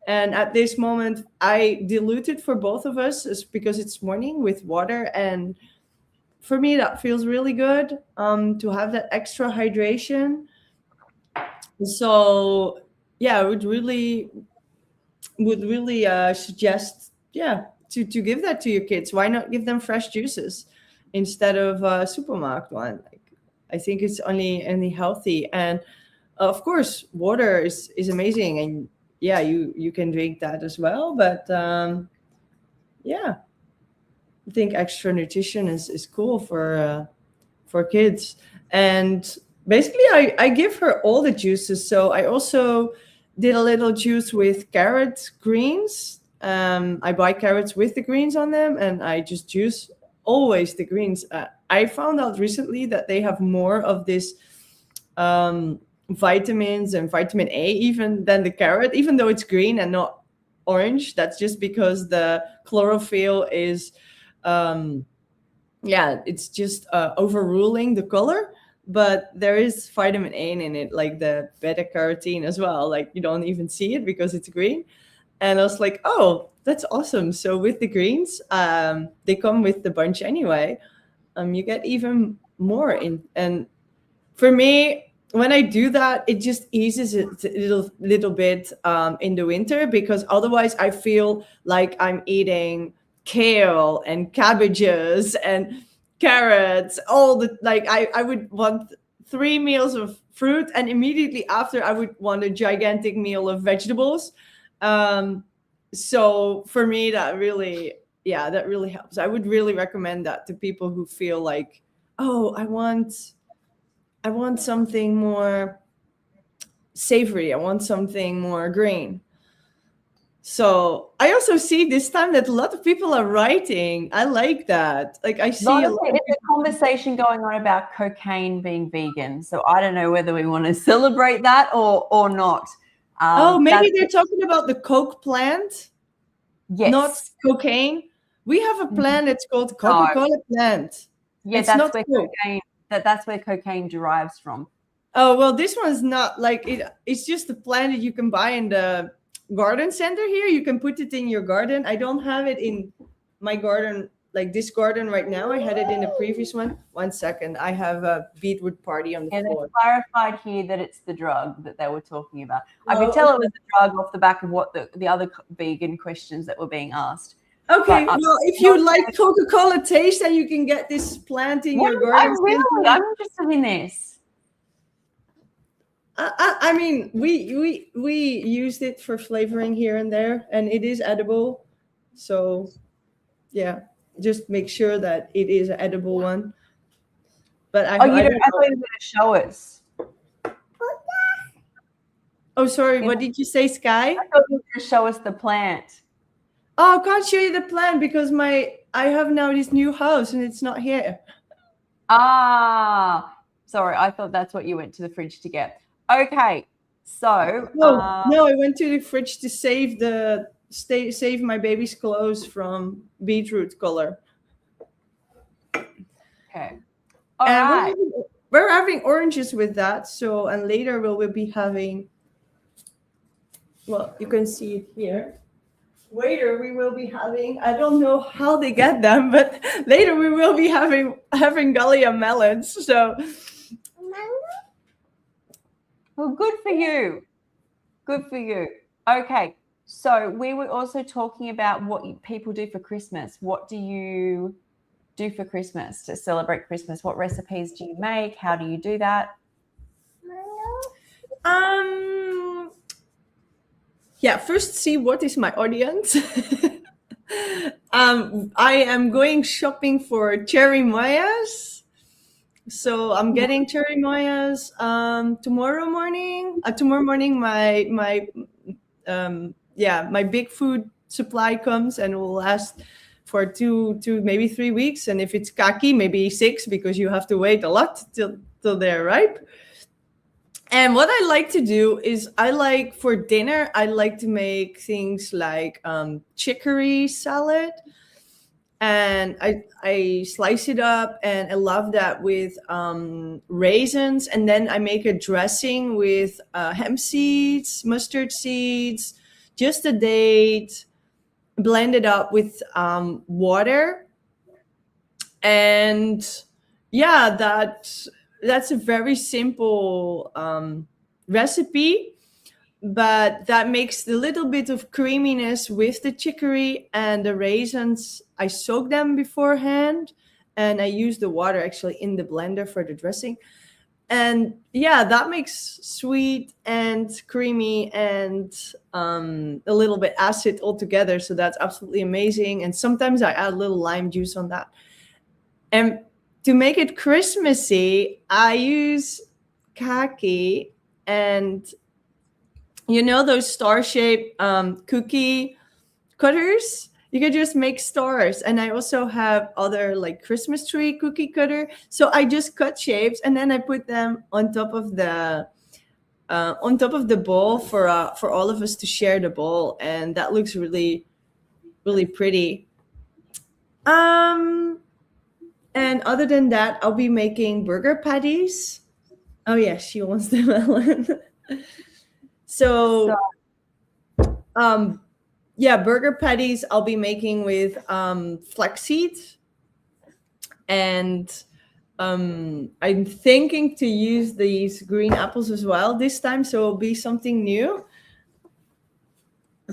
F: And at this moment, I dilute it for both of us because it's morning with water. And for me, that feels really good to have that extra hydration. So yeah, I would really suggest, to give that to your kids. Why not give them fresh juices instead of supermarket one? Like, I think it's only healthy. And of course, water is amazing, and yeah, you can drink that as well. But yeah, I think extra nutrition is cool for kids. And basically, I give her all the juices. So I also did a little juice with carrot greens. I buy carrots with the greens on them, and I just juice always the greens. I found out recently that they have more of this vitamins and vitamin A even than the carrot, even though it's green and not orange. That's just because the chlorophyll is it's just overruling the color. But there is vitamin A in it, like the beta carotene as well. Like, you don't even see it because it's green. And I was like, oh, that's awesome. So with the greens, they come with the bunch anyway. You get even more in. And for me, when I do that, it just eases it a little bit in the winter, because otherwise I feel like I'm eating kale and cabbages and carrots, all the, like, I would want 3 meals of fruit, and immediately after I would want a gigantic meal of vegetables. So for me, that really helps. I would really recommend that to people who feel like, oh, I want something more savory, I want something more green. So I also see this time that a lot of people are writing. I like that. Like, I see
A: There's a conversation going on about cocaine being vegan. So I don't know whether we want to celebrate that or not.
F: Maybe they're talking about the coke plant.
A: Yes.
F: Not cocaine. We have a plant that's called Coca-Cola plant.
A: Yeah,
F: it's
A: that's where cocaine. That's where cocaine derives from.
F: Oh, well, this one's not like it. It's just a plant that you can buy in the garden center here. You can put it in your garden. I don't have it in my garden, like this garden right now. I had it in the previous one. 1 second. I have a beetroot party on the floor.
A: They clarified here that it's the drug that they were talking about. I could tell it was the drug off the back of what the other vegan questions that were being asked.
F: Okay, well, if you like Coca-Cola taste, then you can get this plant in your garden.
A: I'm interested in this.
F: I mean, we used it for flavoring here and there, and it is edible. So, yeah, just make sure that it is an edible one. But I thought you were going
A: to show us.
F: Oh, sorry. What did you say, Sky?
A: I thought you were going to show us the plant.
F: Oh, I can't show you the plant because I have now this new house and it's not here.
A: Ah, sorry. I thought that's what you went to the fridge to get. Okay, so
F: No, I went to the fridge to save my baby's clothes from beetroot color.
A: okay, all
F: And
A: right.
F: we're having oranges with that. So, and later we'll be having, well, you can see it here. Later we will be having, I don't know how they get them, but later we will be having Gallia melons. So,
A: Well, good for you. Good for you. Okay, so we were also talking about what people do for Christmas. What do you do for Christmas to celebrate Christmas? What recipes do you make? How do you do that?
F: yeah, first see what is my audience. I am going shopping for cherry mayas. So I'm getting cherry mayas tomorrow morning. Tomorrow morning my big food supply comes and will last for two maybe 3 weeks. And if it's kaki, maybe 6, because you have to wait a lot till they're ripe. And what I like to do is for dinner, I like to make things like chicory salad. And I slice it up, and I love that with raisins. And then I make a dressing with hemp seeds, mustard seeds, just a date, blend it up with water. And yeah, that's a very simple recipe, but that makes a little bit of creaminess with the chicory and the raisins. I soak them beforehand, and I use the water actually in the blender for the dressing. And yeah, that makes sweet and creamy and a little bit acid all together. So that's absolutely amazing. And sometimes I add a little lime juice on that. And to make it Christmassy, I use kaki and those star-shaped cookie cutters. You can just make stars. And I also have other like Christmas tree cookie cutter. So I just cut shapes, and then I put them on top of the bowl for all of us to share the bowl, and that looks really, really pretty. And other than that, I'll be making burger patties. Oh yeah, she wants the melon. So burger patties I'll be making with flaxseed. And I'm thinking to use these green apples as well this time, so it'll be something new.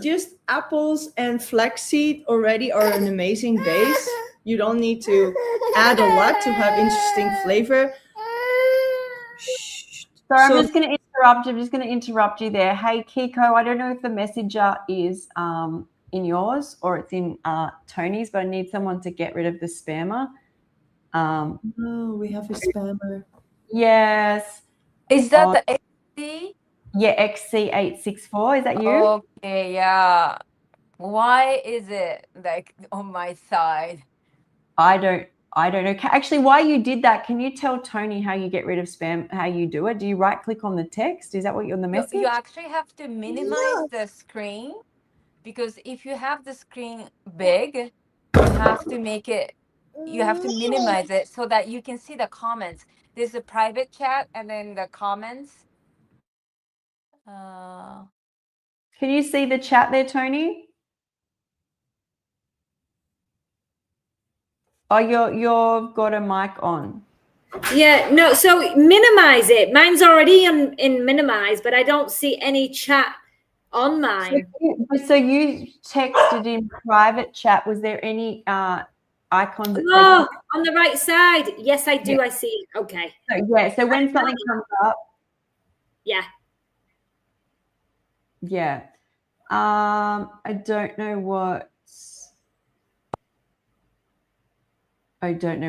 F: Just apples and flaxseed already are an amazing base. You don't need to add a lot to have interesting flavor.
A: Sorry, I'm just going to interrupt you there. Hey, Kiko, I don't know if the messenger is in yours or it's in Toni's, but I need someone to get rid of the spammer.
F: Oh, we have a spammer.
A: Yes.
B: Is that the XC?
A: Yeah, XC864. Is that you?
B: Okay, yeah. Why is it like on my side?
A: I don't know. Actually, why you did that, can you tell Toni how you get rid of spam, how you do it? Do you right click on the text? Is that what you're on the message?
B: You actually have to minimize the screen, because if you have the screen big, you have to minimize it so that you can see the comments. There's a private chat and then the comments.
A: Can you see the chat there, Toni? Oh, you've got a mic on.
C: Yeah, no, so minimize it. Mine's already in minimize, but I don't see any chat on mine.
A: So you texted in private chat. Was there any icons?
C: Oh, on the right side. Yes, I do. Yeah. I see it. Okay.
A: So when something comes up.
C: Yeah.
A: Yeah. I don't know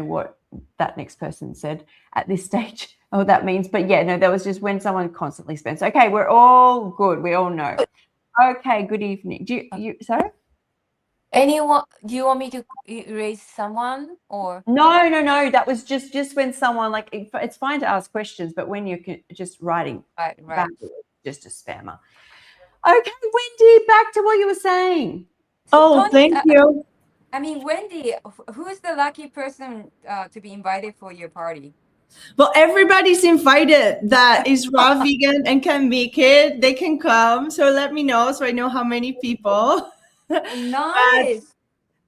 A: what that next person said at this stage. Oh, that means, but yeah, no, that was just when someone constantly spends. Okay, we're all good. We all know. Okay, good evening. Sorry?
B: Anyone? Do you want me to erase someone or?
A: No. That was just when someone like it's fine to ask questions, but when you're just writing
B: Right.
A: back, just a spammer. Okay, Wendy, back to what you were saying.
F: Oh,
B: Toni,
F: thank you.
B: I mean, Wendy, who is the lucky person to be invited for your party?
F: Well, everybody's invited that is raw vegan and can make it. They can come. So let me know so I know how many people.
B: Nice.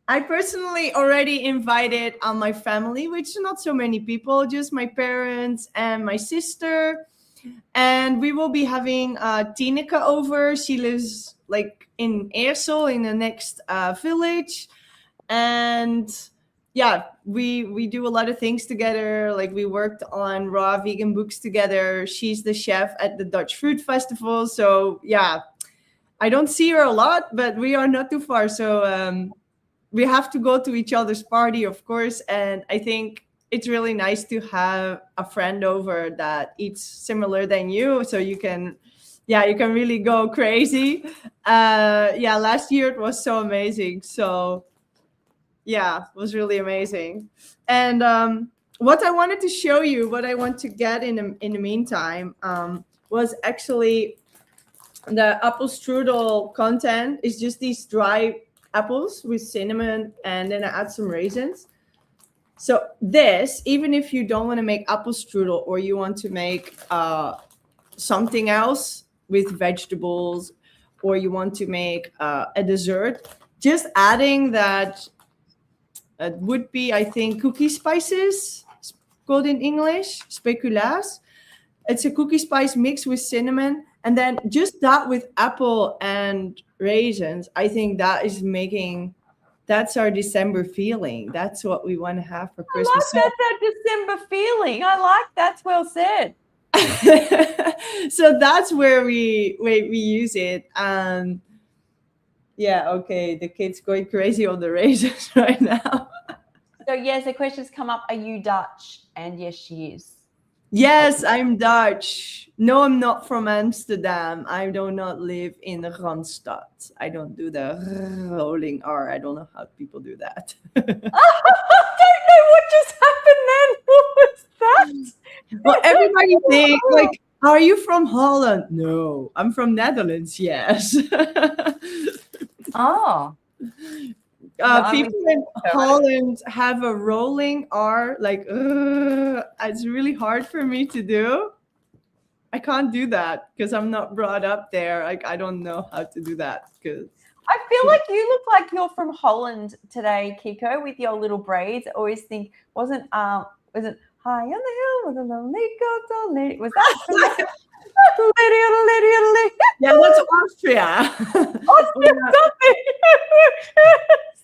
F: I personally already invited my family, which is not so many people, just my parents and my sister. And we will be having Tineke over. She lives like in Eersel in the next village. And yeah, we do a lot of things together. Like we worked on raw vegan books together. She's the chef at the Dutch Fruit Festival. So yeah, I don't see her a lot, but we are not too far. So we have to go to each other's party, of course. And I think it's really nice to have a friend over that eats similar than you. So you can really go crazy. Yeah, last year it was so amazing. So yeah, it was really amazing. And what I wanted to show you, what I want to get in the meantime, was actually the apple strudel content. Is just these dry apples with cinnamon, and then I add some raisins. So this, even if you don't want to make apple strudel or you want to make something else with vegetables, or you want to make a dessert, just adding that would be, I think, cookie spices, called in English, speculaas. It's a cookie spice mixed with cinnamon. And then just that with apple and raisins, I think that's our December feeling. That's what we want to have for Christmas.
A: I like that December feeling. I like that's well said.
F: So that's where we use it. Yeah, okay, the kid's going crazy on the raisins right now.
A: So yes, the questions come up. Are you Dutch? And yes, she is.
F: Yes, I'm Dutch. No, I'm not from Amsterdam. I do not live in the Randstad. I don't do the rolling R. I don't know how people do that.
A: I don't know what just happened then. What was that?
F: Well, everybody thinks like, are you from Holland? No, I'm from Netherlands. Yes.
B: Oh.
F: People in Holland have a rolling R. Like, it's really hard for me to do. I can't do that because I'm not brought up there. Like, I don't know how to do that. Because
A: I feel like you look like you're from Holland today, Kiko, with your little braids. I always think was it high on the hill with a lonely goat lady? Was that lady?
F: yeah, that's Austria.
A: Austria,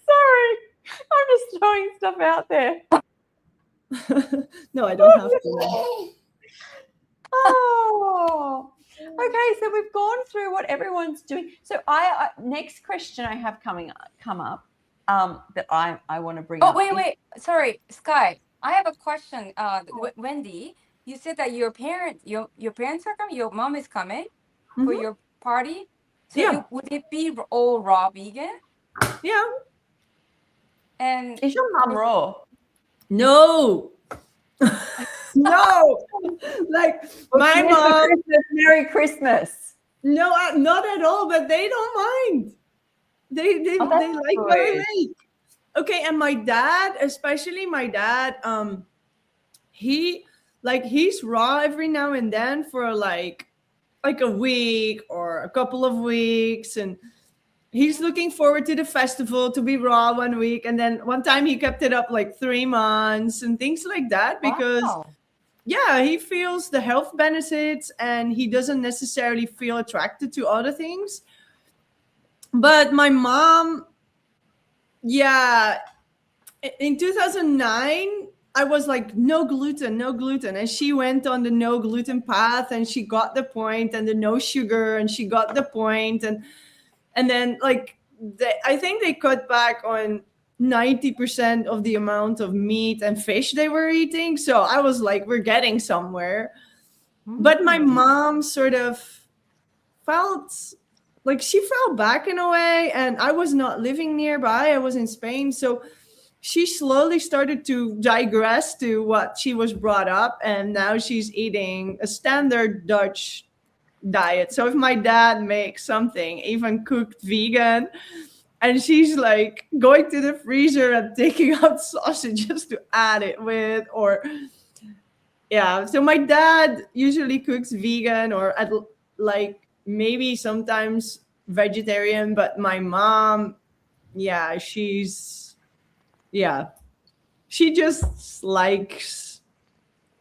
A: sorry, I'm just throwing stuff out there.
F: No, I don't have to.
A: Oh, okay. So we've gone through what everyone's doing. So I next question I have come up that I want to bring up.
B: Oh, wait. Sorry, Sky. I have a question. Wendy, you said that your parents are coming. Your mom is coming for your party. So
F: Yeah.
B: would it be all raw vegan?
F: Yeah.
B: And
A: Is your mum raw?
F: No. No. Like my mom.
A: Merry Christmas.
F: No, not at all. But they don't mind. They like what I make. Okay, and my dad, especially my dad, he's raw every now and then for like a week or a couple of weeks, and he's looking forward to the festival to be raw 1 week, and then one time he kept it up like 3 months and things like that because yeah, he feels the health benefits and he doesn't necessarily feel attracted to other things. But my mom, yeah, in 2009 I was like, no gluten. And she went on the no gluten path and she got the point, and the no sugar, and she got the point. And then like, I think they cut back on 90% of the amount of meat and fish they were eating. So I was like, we're getting somewhere. But my mom sort of felt like she fell back in a way, and I was not living nearby. I was in Spain, so she slowly started to digress to what she was brought up, and now she's eating a standard Dutch diet. So if my dad makes something, even cooked vegan, and she's like going to the freezer and taking out sausages to add it with, or yeah. So my dad usually cooks vegan or like maybe sometimes vegetarian, but my mom, yeah, yeah, she just likes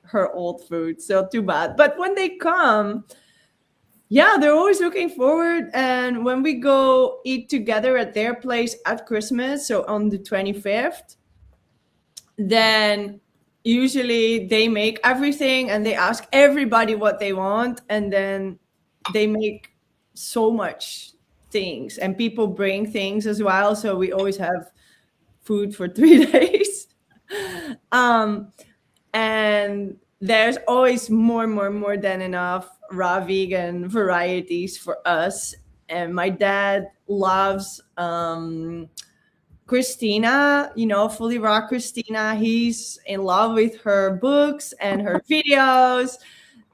F: her old food. So too bad. But when they come, yeah, they're always looking forward. And when we go eat together at their place at Christmas, so on the 25th, then usually they make everything and they ask everybody what they want. And then they make so much things, and people bring things as well. So we always have food for 3 days. um, and there's always more than enough raw vegan varieties for us. And my dad loves Christina, fully raw Christina. He's in love with her books and her videos.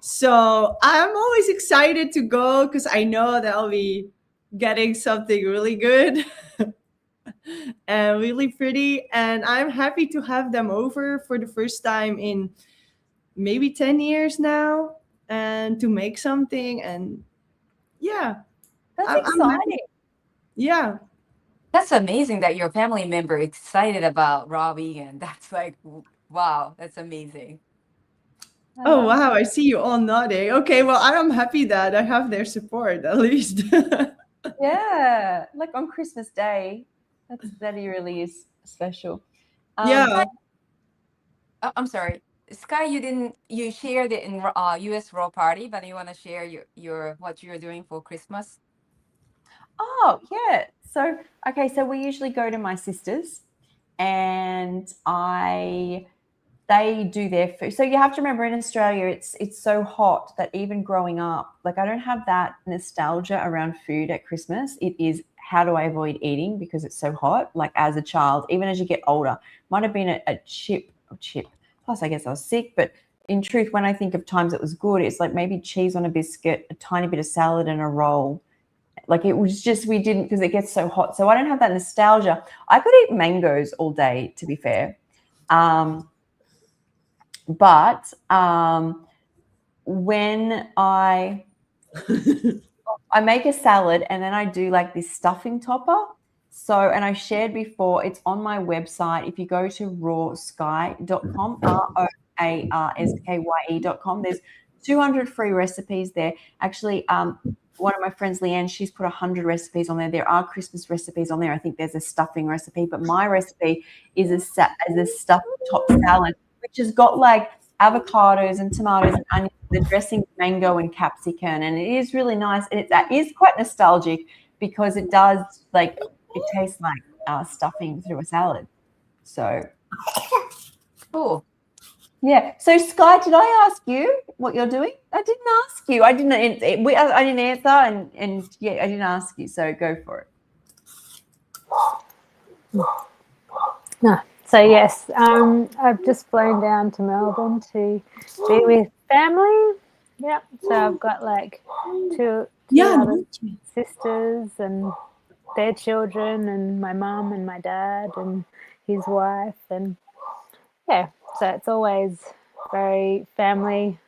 F: So I'm always excited to go because I know that I'll be getting something really good and really pretty. And I'm happy to have them over for the first time in maybe 10 years now, and to make something. And yeah,
A: That's
F: I'm happy.
A: exciting.
F: Yeah.
B: That's amazing that your family member excited about raw vegan. That's like, wow, that's amazing.
F: Oh, wow. I see you all nodding. Okay. Well, I am happy that I have their support at least.
A: Yeah, like on Christmas Day, that really is special.
F: Yeah.
B: I'm sorry, Sky. You shared it in U.S. Raw Party, but you want to share your what you're doing for Christmas?
A: Oh, yeah. So, okay, so we usually go to my sister's, and they do their food. So you have to remember, in Australia, it's so hot that even growing up, like I don't have that nostalgia around food at Christmas. It is, how do I avoid eating because it's so hot? Like as a child, even as you get older, might have been a chip. Plus, I guess I was sick, but in truth, when I think of times it was good, it's like maybe cheese on a biscuit, a tiny bit of salad, and a roll. Like it was just, we didn't, because it gets so hot. So I don't have that nostalgia. I could eat mangoes all day, to be fair. But when I make a salad, and then I do like this stuffing topper. So, and I shared before, it's on my website. If you go to rawsky.com, ROARSKYE.com, there's 200 free recipes there. Actually, one of my friends, Leanne, she's put 100 recipes on there. There are Christmas recipes on there. I think there's a stuffing recipe, but my recipe is a stuffed top salad, which has got like avocados and tomatoes and onions, the dressing, mango and capsicum, and it is really nice. And it is quite nostalgic because it does, like, it tastes like stuffing through a salad. So
B: Cool.
A: yeah. So Sky, did I ask you what you're doing? I didn't ask you. I didn't answer, and yeah, I didn't ask you. So go for it.
D: No. So yes, I've just flown down to Melbourne to be with family. Yeah. So I've got like two other sisters and their children, and my mum and my dad and his wife, and yeah. So it's always very family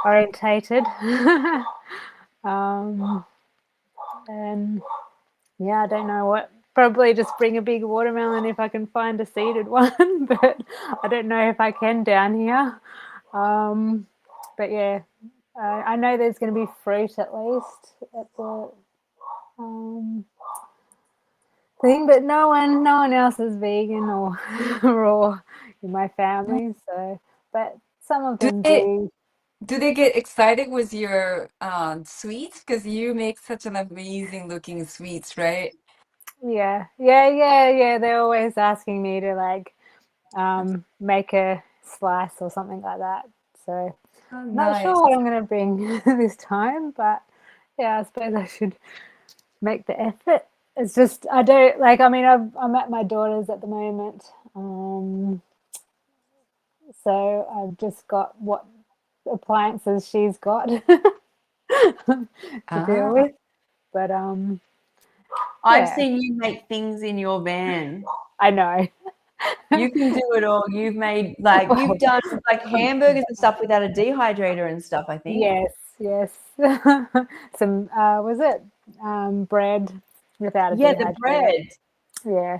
D: orientated. And yeah, I don't know what. Probably just bring a big watermelon if I can find a seeded one, but I don't know if I can down here. But yeah, I know there's going to be fruit at least at the thing, but no one else is vegan or raw in my family. So, but some of them do.
B: Do they get excited with your sweets? Because you make such an amazing looking sweets, right?
D: Yeah. They're always asking me to like make a slice or something like that. So not sure what I'm going to bring this time, but yeah, I suppose I should make the effort. It's just I don't like. I mean, I'm at my daughter's at the moment, so I've just got what appliances she's got to deal with. But
A: I've
D: yeah.
A: seen you make things in your van.
D: I know.
A: You can do it all. You've made you've done like hamburgers and stuff without a dehydrator and stuff, I think.
D: Yes. Some was it bread without a
A: the bread.
D: Yeah.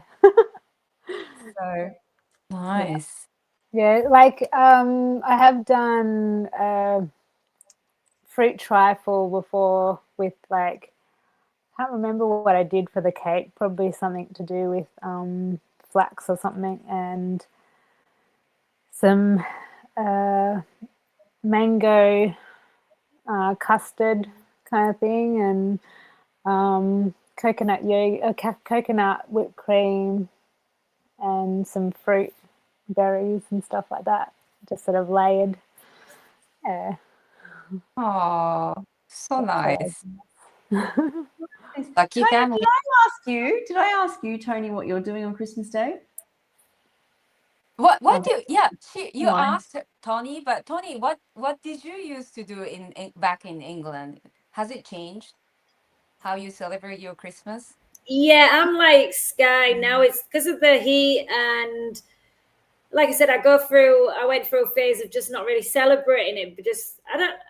A: So
B: Nice.
D: Yeah, like I have done fruit trifle before with like I can't remember what I did for the cake. Probably something to do with flax or something, and some mango custard kind of thing, and coconut yogurt, coconut whipped cream, and some fruit berries and stuff like that. Just sort of layered. Yeah.
B: Oh, so nice.
A: Tony,
B: Lucky family.
A: did I ask you, Toni, what you're doing on Christmas Day?
B: What do you
A: Why?
B: asked Toni, but Toni, what did you used to do in back in England? Has it changed how you celebrate your Christmas?
C: Yeah, I'm like Sky now. It's because of the heat, and like I said, I went through a phase of just not really celebrating it, but just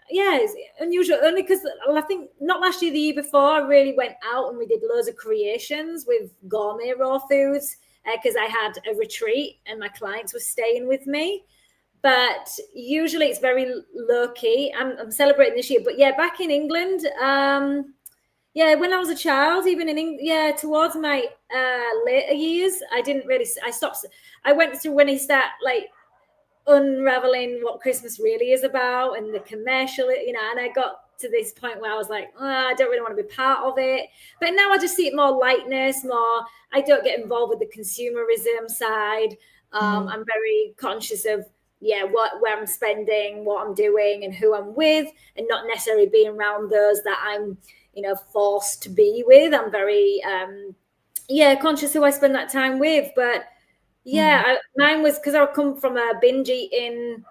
C: it's unusual. Only because I think not last year, the year before, I really went out and we did loads of creations with gourmet raw foods because I had a retreat and my clients were staying with me. But usually it's very low key. I'm celebrating this year, but yeah, back in England, when I was a child, even towards my later years, I went through when he started like unraveling what Christmas really is about and the commercial, and I got to this point where I was like, I don't really want to be part of it. But now I just see it more lightness, I don't get involved with the consumerism side. I'm very conscious of where I'm spending, what I'm doing and who I'm with, and not necessarily being around those that I'm forced to be with. I'm very conscious who I spend that time with. But mine was because I come from a binge eating,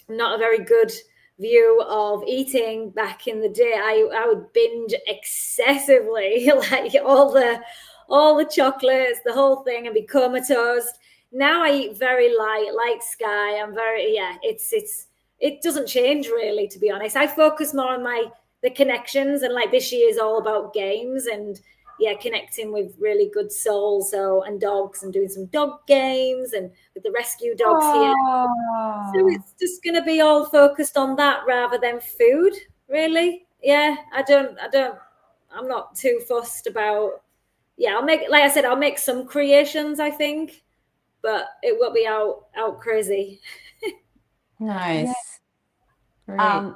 C: not a very good view of eating back in the day. I would binge excessively, like all the chocolates, the whole thing, and be comatose. Now I eat very light, like Sky. I'm very it doesn't change really, to be honest. I focus more on the connections, and like this year is all about games and connecting with really good souls and dogs, and doing some dog games and with the rescue dogs here. So it's just going to be all focused on that rather than food, really. Yeah, I'm not too fussed about. I'll make some creations, I think, but it won't be out crazy.
B: Nice. Great.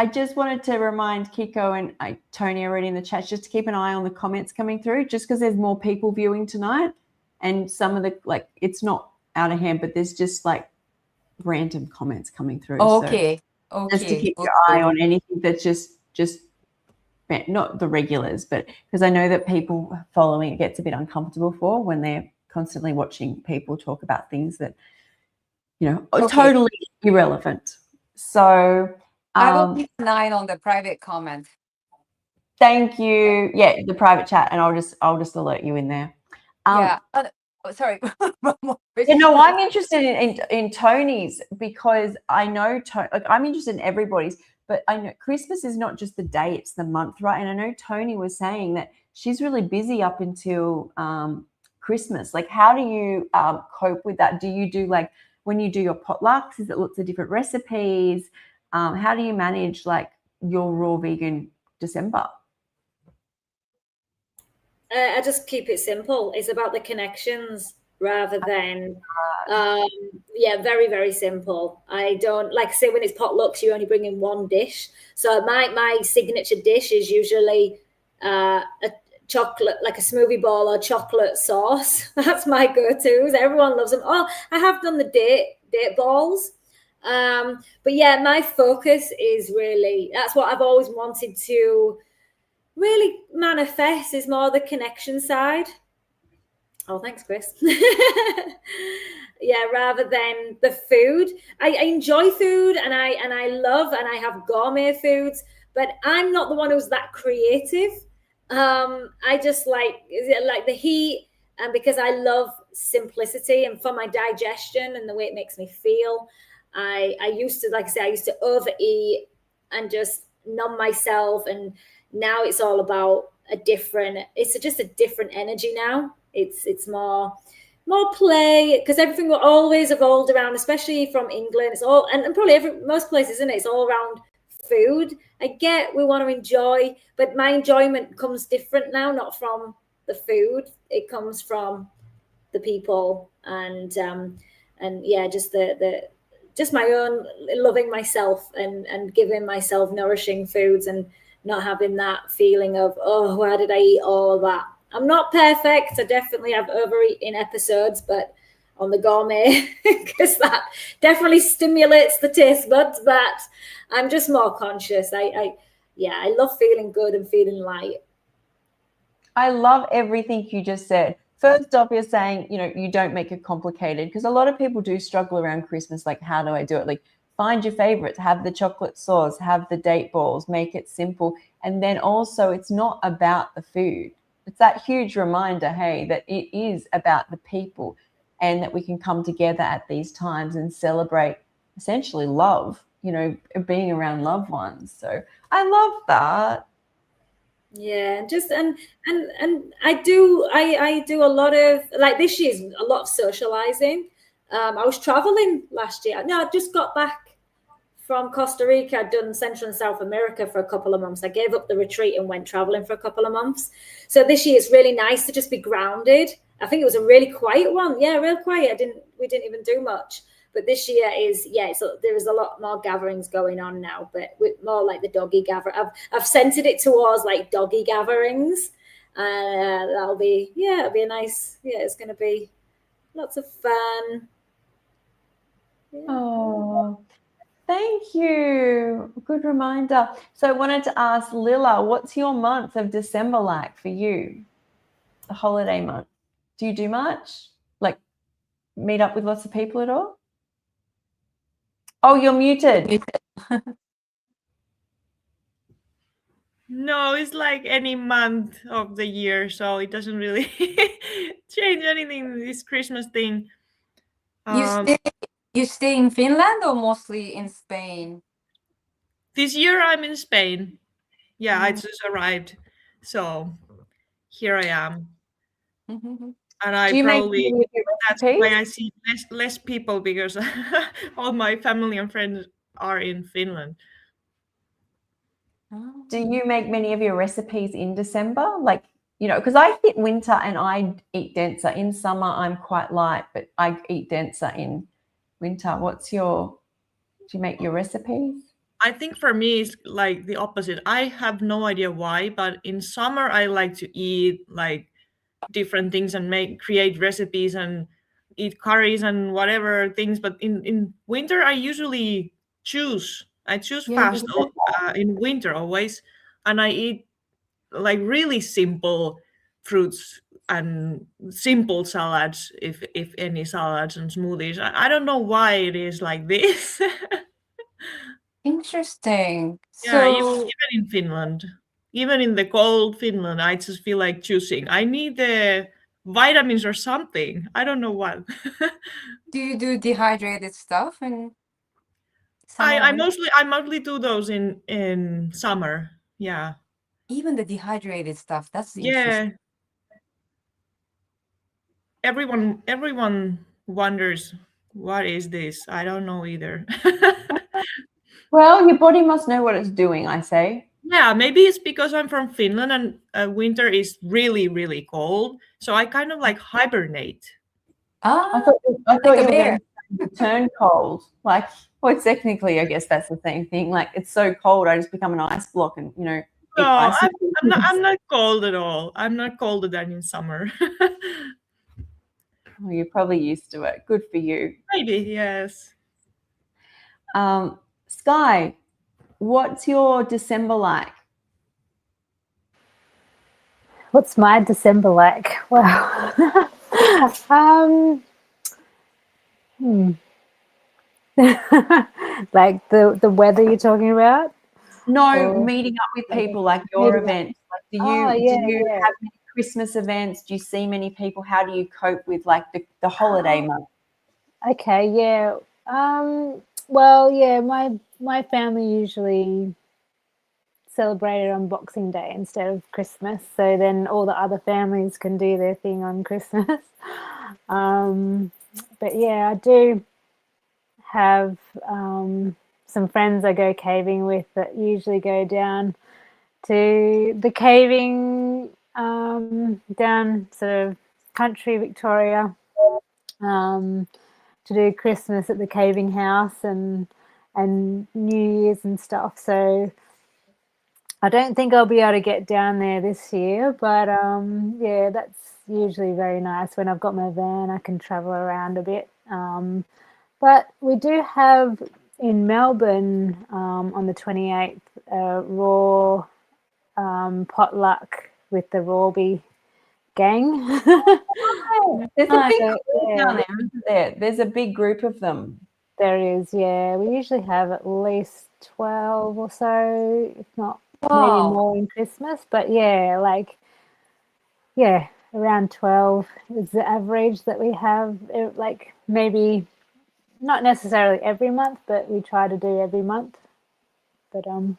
A: I just wanted to remind Kiko and Toni already in the chat just to keep an eye on the comments coming through, just because there's more people viewing tonight, and some of the it's not out of hand, but there's just like random comments coming through.
B: Okay.
A: So just to keep your eye on anything that's just not the regulars, but because I know that people following it gets a bit uncomfortable for when they're constantly watching people talk about things that are totally irrelevant. So
B: I will keep an eye on the private comments.
A: Thank you. Yeah, the private chat, and I'll just alert you in there.
B: Sorry.
A: I'm interested in Toni's, because I know I'm interested in everybody's, but I know Christmas is not just the day, it's the month, right? And I know Toni was saying that she's really busy up until Christmas. Like, how do you cope with that? Do you do when you do your potlucks, is it lots of different recipes? How do you manage your raw vegan December?
C: I just keep it simple. It's about the connections rather than, very, very simple. I don't say when it's potlucks, you only bring in one dish. So my signature dish is usually a chocolate, like a smoothie bowl or chocolate sauce. That's my go-tos. Everyone loves them. Oh, I have done the date balls. But my focus is really, that's what I've always wanted to really manifests is more the connection side. Oh, thanks, Chris. Yeah, rather than the food. I enjoy food, and I love, and I have gourmet foods, but I'm not the one who's that creative. I just like the heat, and because I love simplicity and for my digestion and the way it makes me feel. I used to, like I say, I used to overeat and just numb myself, and now it's all about it's just a different energy now. It's more play, because everything will always evolved around, especially from England. It's all, and probably most places, isn't it? It's all around food. I get we want to enjoy, but my enjoyment comes different now, not from the food. It comes from the people, and yeah, just just my own loving myself, and giving myself nourishing foods, and not having that feeling of, oh, why did I eat all of that? I'm not perfect. I definitely have overeating episodes, but on the gourmet, because that definitely stimulates the taste buds. But I'm just more conscious. I love feeling good and feeling light.
A: I love everything you just said. First off, you're saying, you don't make it complicated, because a lot of people do struggle around Christmas. Like, how do I do it? Like, find your favorites, have the chocolate sauce, have the date balls, make it simple. And then also, it's not about the food. It's that huge reminder, hey, that it is about the people, and that we can come together at these times and celebrate essentially love, being around loved ones. So I love that.
C: Yeah, just and I do a lot of, like, this year's a lot of socializing. I was traveling last year. No, I just got back from Costa Rica. I'd done Central and South America for a couple of months. I gave up the retreat and went traveling for a couple of months. So this year it's really nice to just be grounded. I think it was a really quiet one. Yeah, real quiet. We didn't even do much. But this year so there is a lot more gatherings going on now, but with more like the doggy gather. I've centered it towards like doggy gatherings. It'll be a nice, it's going to be lots of fun. Yeah.
A: Oh, thank you. Good reminder. So I wanted to ask Lilla, what's your month of December like for you? The holiday month. Do you do much? Like, meet up with lots of people at all? Oh, you're muted.
E: No, it's like any month of the year, so it doesn't really change anything, this Christmas thing.
B: You stay in Finland or mostly in Spain?
E: This year I'm in Spain. Yeah, I just arrived, so here I am.
B: Mm-hmm.
E: And I
A: Do you make
E: probably,
A: any of your
E: that's
A: recipes?
E: why I see less people, because all my family and friends are in Finland.
A: Do you make many of your recipes in December? Like, because I hit winter and I eat denser. In summer, I'm quite light, but I eat denser in winter. Do you make your recipes?
E: I think for me it's like the opposite. I have no idea why, but in summer I like to eat like different things and create recipes and eat curries and whatever things. But in winter I usually choose fast in winter always, and I eat like really simple fruits and simple salads, if any, salads and smoothies. I don't know why it is like this.
B: Interesting.
E: Yeah,
B: So
E: even in Finland, even in the cold Finland, I just feel like choosing. I need the vitamins or something. I don't know what.
B: do you do dehydrated stuff in summer?
E: I mostly do those in summer. Yeah.
B: Even the dehydrated stuff, that's interesting.
E: Yeah. Everyone wonders what is this. I don't know either.
A: Well, your body must know what it's doing, I say.
E: Yeah, maybe it's because I'm from Finland and winter is really, really cold. So I kind of like hibernate.
A: I
B: Ah,
A: thought
B: like
A: you
B: a
A: were
B: bear.
A: going to turn cold. Like, well, technically, I guess that's the same thing. Like, it's so cold, I just become an ice block and, eat
E: No,
A: ice.
E: I'm not cold at all. I'm not colder than in summer.
A: Well, you're probably used to it. Good for you.
E: Maybe, yes.
A: Sky, what's your December like?
D: What's my December like? Wow. Like the weather you're talking about?
A: No,
D: Or
A: meeting up with people like your
D: meeting up.
A: events. Like, do
D: Oh,
A: you
D: yeah.
A: have many Christmas events? Do you see many people? How do you cope with like the holiday month?
D: Okay, yeah. Well, yeah, my family usually celebrated on Boxing Day instead of Christmas, so then all the other families can do their thing on Christmas. But yeah, I do have some friends I go caving with that usually go down to the caving down sort of country Victoria to do Christmas at the caving house and New Year's and stuff. So I don't think I'll be able to get down there this year, but yeah, that's usually very nice. When I've got my van, I can travel around a bit. But we do have in Melbourne on the 28th raw potluck with the Rawby gang.
A: There's a big
D: So,
A: crew down there, isn't there? There's a big group of them.
D: there is, yeah. We usually have at least 12 or so, if not maybe
B: Wow.
D: more in Christmas. But yeah, like, yeah, around 12 is the average that we have. Like, maybe not necessarily every month, but we try to do every month. But
B: Oh,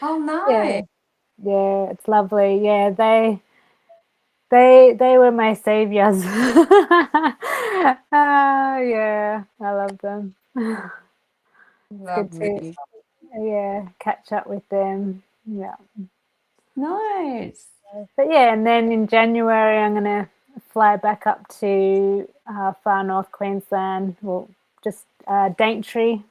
D: yeah,
B: nice.
D: yeah, it's lovely. Yeah, they were my saviors. Yeah, I love them. It's good to
B: Lovely.
D: catch up with them. Yeah,
A: Nice.
D: but yeah, and then in January I'm gonna fly back up to far north Queensland, well, just Daintree,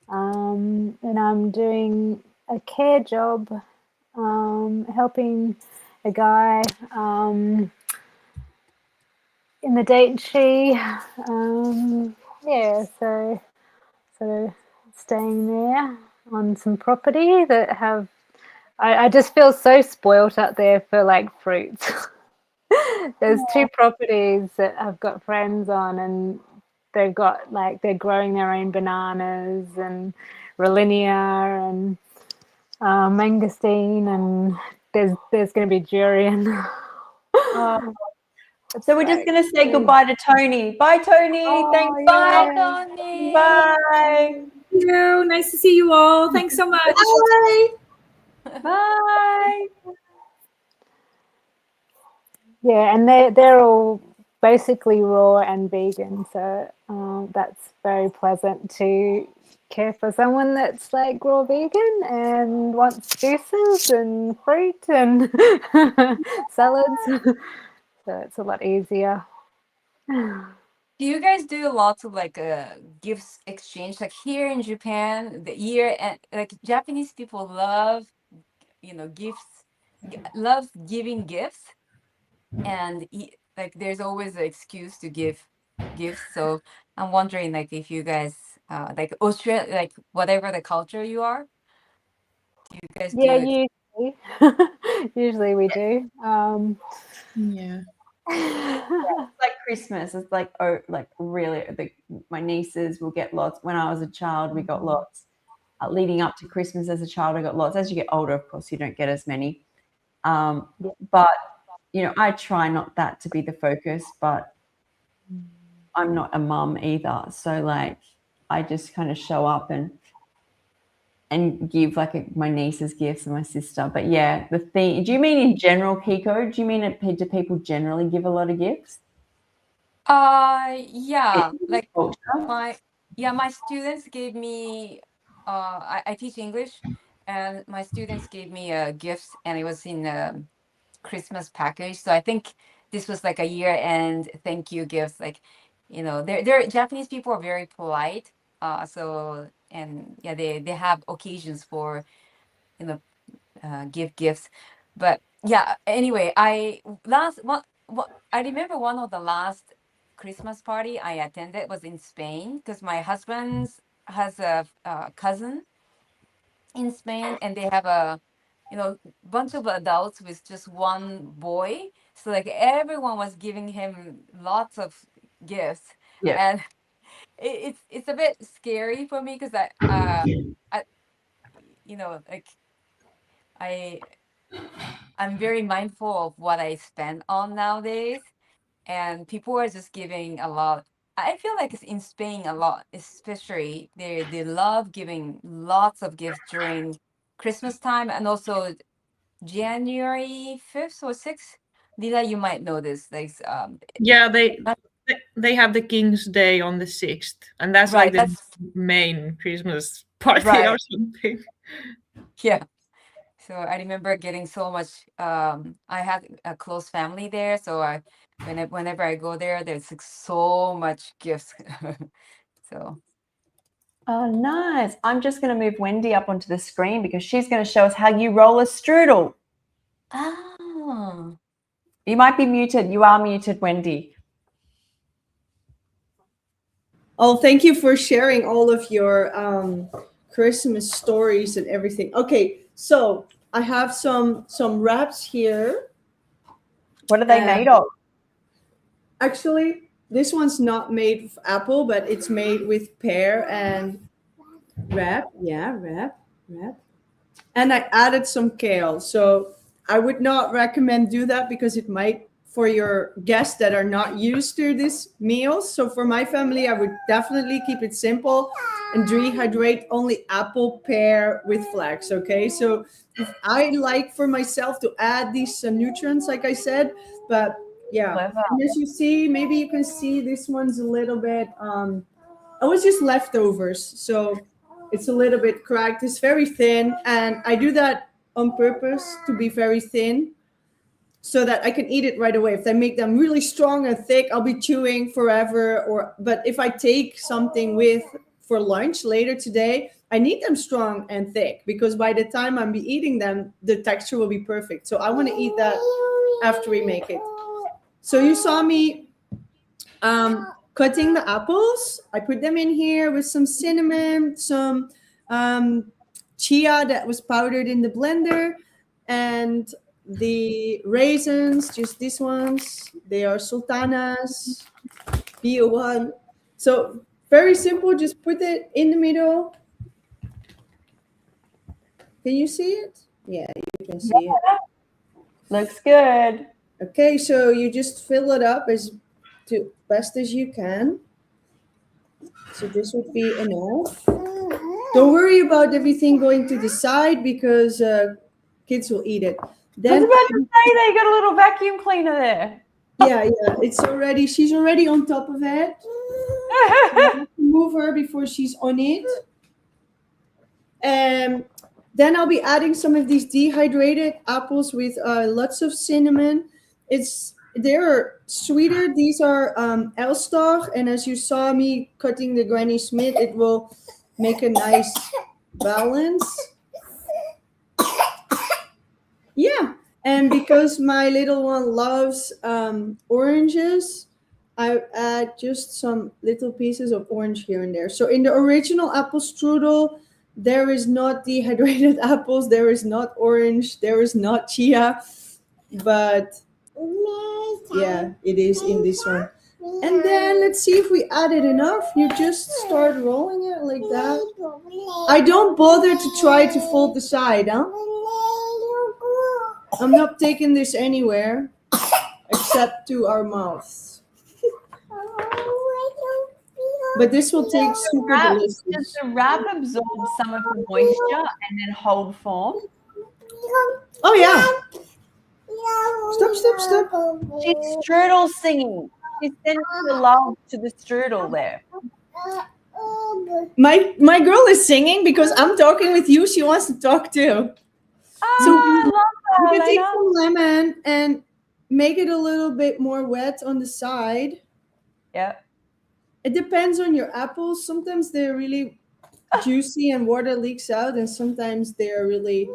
D: and I'm doing a care job, helping a guy in the Daintree. Yeah, so sort of staying there on some property that have. I just feel so spoilt up there for like fruits. There's two properties that I've got friends on, and they've got like they're growing their own bananas and Rollinia and mangosteen, and there's going to be durian.
A: So we're just going to say goodbye to Toni. Bye, Toni. Thanks.
D: Oh,
B: Bye,
D: yeah.
B: Toni.
A: Bye.
C: Thank you. Nice to see you all. Thanks so much.
A: Bye. Bye.
D: Yeah, and they're all basically raw and vegan, so that's very pleasant to care for someone that's like raw vegan and wants juices and fruit and salads. So it's a lot easier.
B: Do you guys do lots of like gifts exchange? Like here in Japan, the year and like Japanese people love, gifts, love giving gifts, and like there's always an excuse to give gifts. So I'm wondering like if you guys like Australia, like whatever the culture you are, do you guys
D: Yeah,
B: do?
D: usually we do.
E: Yeah.
A: It's like Christmas. It's like, oh, like really, my nieces will get lots. When I was a child, we got lots. Leading up to Christmas as a child, I got lots. As you get older, of course, you don't get as many. But, I try not that to be the focus, but I'm not a mum either. So, like, I just kind of show up and give like my nieces gifts and my sister. But yeah, the thing. Do you mean in general, Kiko? Do you mean do people generally give a lot of gifts?
B: Yeah, like
A: Culture?
B: my students gave me I teach English, and my students gave me gifts, and it was in a Christmas package. So I think this was like a year-end thank you gifts. Like, they're Japanese people are very polite. So and yeah, they have occasions for you know give gifts. But yeah, anyway, I remember one of the last Christmas party I attended was in Spain, because my husband has a cousin in Spain, and they have a bunch of adults with just one boy. So like everyone was giving him lots of gifts.
A: Yeah.
B: And it's a bit scary for me because I like I'm very mindful of what I spend on nowadays, and people are just giving a lot. I feel like it's in Spain a lot, especially they love giving lots of gifts during Christmas time and also January 5th or 6th. Lila, you might know this. Like
E: Yeah,
B: that-
E: they have the King's Day on the 6th, and that's like
B: right,
E: the
B: that's
E: main Christmas party or
B: right.
E: something.
B: Yeah. So I remember getting so much. I had a close family there, so whenever I go there, there's like so much gifts. So
A: Oh, nice. I'm just going to move Wendy up onto the screen because she's going to show us how you roll a strudel.
B: oh,
A: You might be muted. You are muted, Wendy.
F: Oh, thank you for sharing all of your Christmas stories and everything. Okay, so I have some wraps here.
A: What are they made of?
F: Actually, this one's not made of apple, but it's made with pear and wrap. Yeah, wrap. And I added some kale. So I would not recommend do that because it might for your guests that are not used to this meal. So for my family, I would definitely keep it simple and dehydrate only apple pear with flax. Okay, so I like for myself to add these nutrients, like I said, but yeah.
A: Clever.
F: And as you see, maybe you can see this one's a little bit. It was just leftovers, so it's a little bit cracked. It's very thin, and I do that on purpose to be very thin so that I can eat it right away. If I make them really strong and thick, I'll be chewing forever. But if I take something with for lunch later today, I need them strong and thick because by the time I'm be eating them, the texture will be perfect. So I want to eat that after we make it. So you saw me cutting the apples. I put them in here with some cinnamon, some chia that was powdered in the blender, and the raisins, just these ones. They are sultanas, BO1. So very simple, just put it in the middle. Can you see it? Yeah, you can see it.
A: Looks good.
F: Okay, so you just fill it up as best as you can. So this would be enough. Don't worry about everything going to the side because kids will eat it.
A: I was
F: Then
A: about to say they got a little vacuum cleaner there.
F: yeah, she's already on top of it. Move her before she's on it. Then I'll be adding some of these dehydrated apples with lots of cinnamon. They're sweeter. These are Elstar, and as you saw me cutting the Granny Smith, it will make a nice balance. Yeah, and because my little one loves oranges, I add just some little pieces of orange here and there. So in the original apple strudel, there is not dehydrated apples, there is not orange, there is not chia, but yeah, it is in this one. And then let's see if we added enough. You just start rolling it like that. I don't bother to try to fold the side, huh? I'm not taking this anywhere except to our mouths. But this will take super delicious.
A: Does the wrap absorb some of the moisture and then hold form?
F: Oh yeah. Stop.
A: She's strudel singing. She's sending the love to the strudel there.
F: My girl is singing because I'm talking with you. She wants to talk too.
A: Oh,
F: So
A: I love
F: you
A: that.
F: can take some lemon and make it a little bit more wet on the side.
A: Yeah.
F: It depends on your apples. Sometimes they're really juicy and water leaks out, and sometimes they're really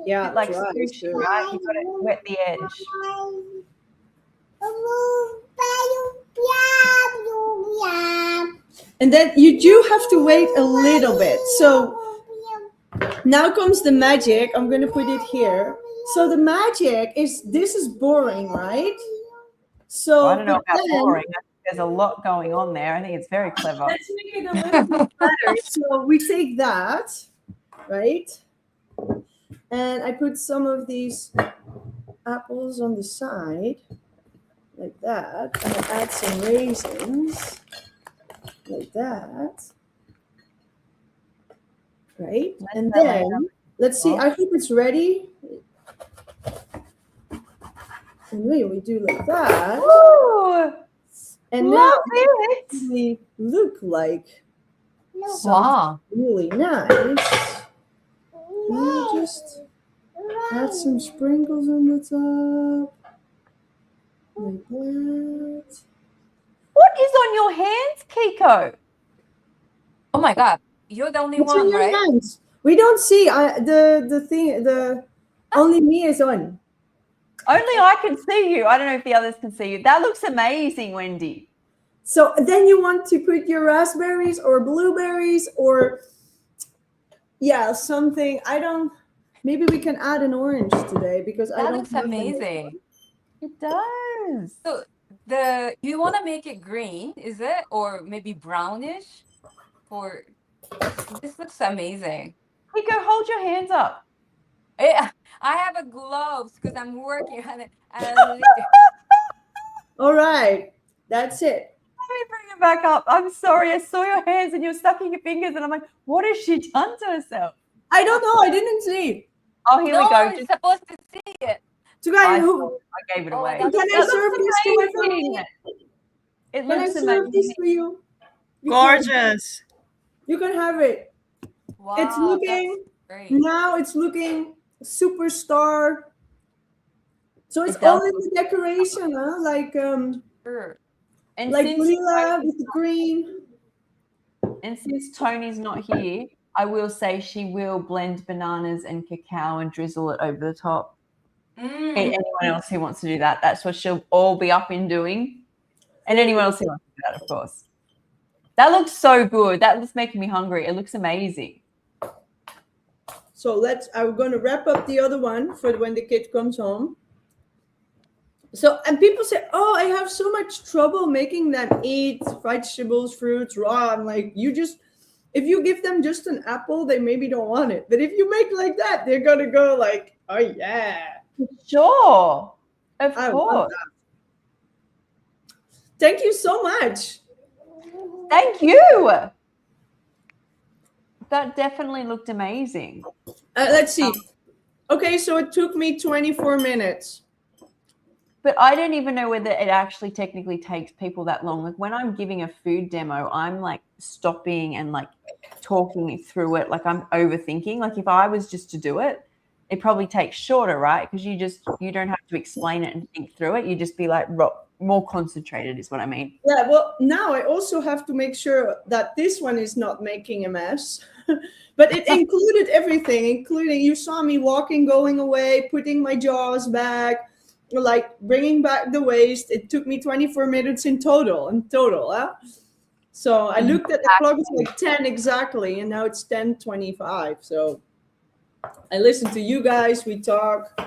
A: Like
F: dry.
A: sushi, right? You've got to wet the edge.
F: And then you do have to wait a little bit. So Now comes the magic. I'm going to put it here. So the magic is, this is boring, right? So
A: I don't know
F: but
A: about
F: then,
A: boring. I think there's a lot going on there. I think it's very clever.
F: let's make it a little bit better. So we take that, right? And I put some of these apples on the side, like that. And I add some raisins, like that. Right? And then, let's see, I hope it's ready. And we do like that.
A: Ooh,
F: And
A: love
F: now
A: it.
F: we look like
B: Wow.
F: really nice. And just add some sprinkles on the top. Like that.
A: What is on your hands, Kiko?
B: Oh my God. You're the only
F: What's in
B: one,
F: your
B: right?
F: hands? We don't see the thing, only me is on.
A: Only I can see you. I don't know if the others can see you. That looks amazing, Wendy.
F: So then you want to put your raspberries or blueberries or something. Maybe we can add an orange today because I
B: That
F: don't
B: looks
F: have any.
B: amazing.
A: It does.
B: So you want to make it green, is it? Or maybe brownish? Or this looks amazing.
A: Kiko, hold your hands up.
B: Yeah, I have a gloves because I'm working on it.
F: All right, that's it.
A: Let me bring it back up. I'm sorry. I saw your hands and you were sucking your fingers and I'm like, what has she done to herself?
F: I don't know. I didn't see.
A: Oh, here we
B: No,
A: go.
B: you're supposed to see it.
F: So
A: I,
F: guys,
A: I gave it
B: Oh,
A: away.
B: that
F: can I
A: That
F: serve
A: looks
F: this to my
A: amazing.
F: family?
A: It
F: Can I
A: looks
F: serve
A: amazing.
F: this for you?
E: Gorgeous.
F: You can have it.
B: Wow,
F: It's looking
B: that's great.
F: now. It's looking superstar. So it's
A: It does
F: only the decoration, huh? Like
B: Sure.
A: And
F: like
A: since
F: Lilla with the green.
A: And since Toni's not here, I will say she will blend bananas and cacao and drizzle it over the top. And anyone else who wants to do that, that's what she'll all be up in doing. And anyone else who wants to do that, of course. That looks so good. That was making me hungry. It looks amazing.
F: So I'm going to wrap up the other one for when the kid comes home. So, and people say, oh, I have so much trouble making them eat vegetables, fruits, raw. I'm like, if you give them just an apple, they maybe don't want it. But if you make like that, they're going to go like, oh, yeah.
A: Sure. Of
F: I
A: course.
F: want that. Thank you so much.
A: Thank you. That definitely looked amazing.
F: Let's see. Okay, so it took me 24 minutes.
A: But I don't even know whether it actually technically takes people that long. Like when I'm giving a food demo, I'm like stopping and like talking through it. Like I'm overthinking. Like if I was just to do it, it probably takes shorter, right? Because you don't have to explain it and think through it. You just be like more concentrated is what I mean.
F: Yeah, well, now I also have to make sure that this one is not making a mess. But it included everything, including you saw me walking, going away, putting my jaws back, like bringing back the waste. It took me 24 minutes in total. Huh? So I looked at the clock, it's like 10 exactly, and now it's 10:25. So I listened to you guys, we talk.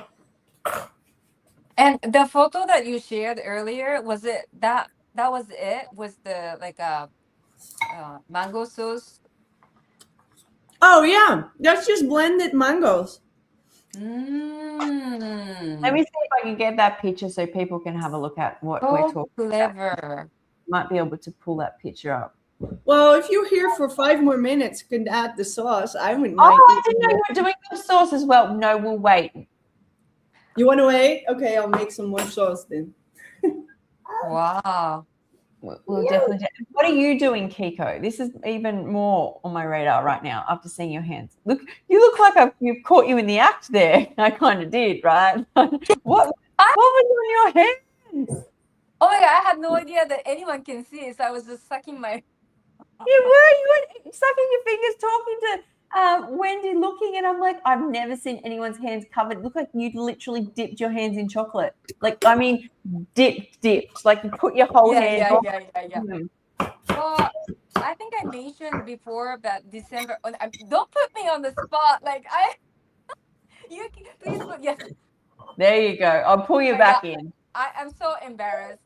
B: And the photo that you shared earlier, was it that was it? Was the like mango sauce?
F: Oh yeah, that's just blended mangoes.
A: Let me see if I can get that picture so people can have a look at what we're
B: Oh,
A: talking
B: clever.
A: about. Might be able to pull that picture up.
F: Well, if you're here for 5 more minutes, you can add the sauce. I wouldn't mind.
A: Oh, I didn't know you were doing the sauce as well. No, we'll wait.
F: You want to wait? Okay, I'll make some more sauce then.
B: Wow.
A: We'll definitely do. What are you doing, Kiko? This is even more on my radar right now after seeing your hands. Look, you look like you've caught you in the act there. I kind of did, right? What was on your hands?
B: Oh my God, I had no idea that anyone can see it. So I was just sucking my.
A: You were sucking your fingers, talking to Wendy, looking, and I'm like, I've never seen anyone's hands covered. It looked like you'd literally dipped your hands in chocolate. Like, I mean, dipped. Like you put your whole hand.
B: Yeah. Oh, I think I mentioned before that December. Don't put me on the spot. Like please put yes.
A: There you go. I'll pull you
B: My
A: back
B: God,
A: in.
B: I'm so embarrassed.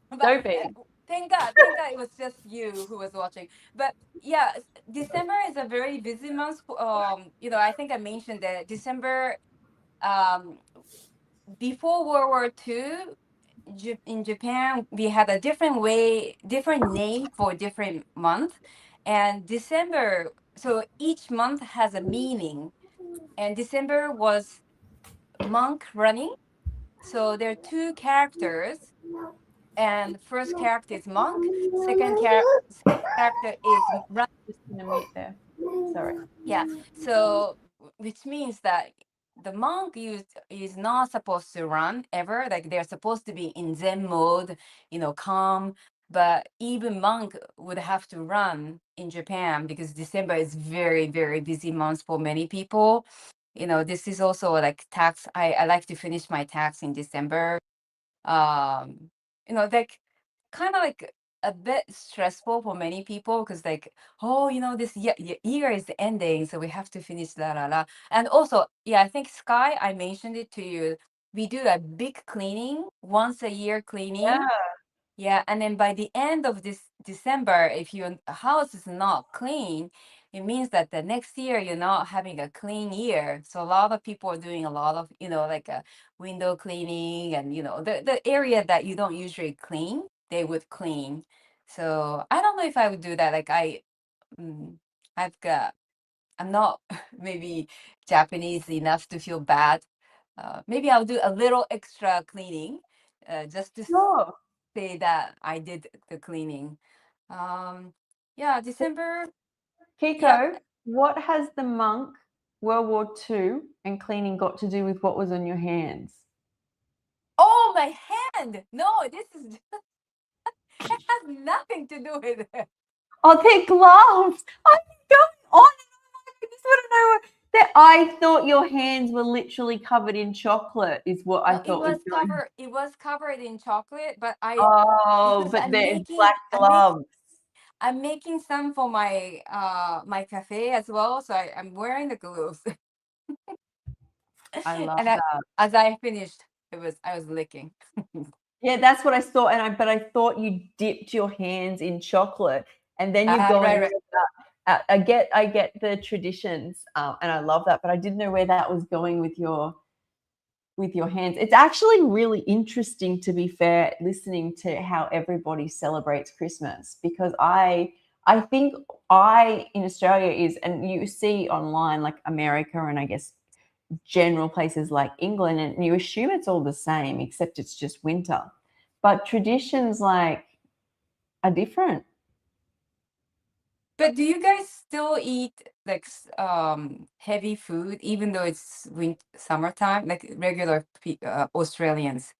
B: But
A: Don't be.
B: thank God it was just you who was watching. But yeah, December is a very busy month. I think I mentioned that December, um, before World War II, in Japan, we had a different name for different month, and December. So each month has a meaning, and December was monk running. So there are two characters, and first character is monk, second character is run.
A: Just gonna mute there. Sorry.
B: Yeah, so which means that the monk is not supposed to run ever. Like they're supposed to be in Zen mode, calm. But even monk would have to run in Japan because December is very, very busy month for many people. This is also like tax. I like to finish my tax in December. Like kind of like a bit stressful for many people because like, oh, this year is ending, so we have to finish la la la. And also, yeah, I think Sky, I mentioned it to you. We do a big cleaning, once a year cleaning.
A: Yeah.
B: Yeah, and then by the end of this December, if your house is not clean, it means that the next year you're not having a clean year. So a lot of people are doing a lot of, like a window cleaning and, the area that you don't usually clean, they would clean. So I don't know if I would do that. Like mm, I'm not maybe Japanese enough to feel bad. Maybe I'll do a little extra cleaning, just to
A: Sure.
B: say that I did the cleaning. Yeah, December.
A: Kiko,
B: Yeah.
A: what has the monk, World War II, and cleaning got to do with what was on your hands?
B: Oh, my hand. No, this is it has nothing to do with it.
A: Oh, they're gloves. I'm going on and on. I just want to know that I thought your hands were literally covered in chocolate, is what I
B: No,
A: thought was going on.
B: It was covered in chocolate, but
A: Oh,
B: because
A: but they're black gloves.
B: I'm making some for my my cafe as well, so I'm wearing the gloves.
A: I love
B: And
A: that.
B: as I finished, I was licking.
A: Yeah, that's what I thought, but I thought you dipped your hands in chocolate, and then you're going.
B: Right.
A: I get the traditions, and I love that, but I didn't know where that was going with your hands. It's actually really interesting, to be fair, listening to how everybody celebrates Christmas, because I think in Australia is, and you see online like America and I guess general places like England, and you assume it's all the same except it's just winter. But traditions like are different.
B: But do you guys still eat like heavy food even though it's summertime, like regular Australians?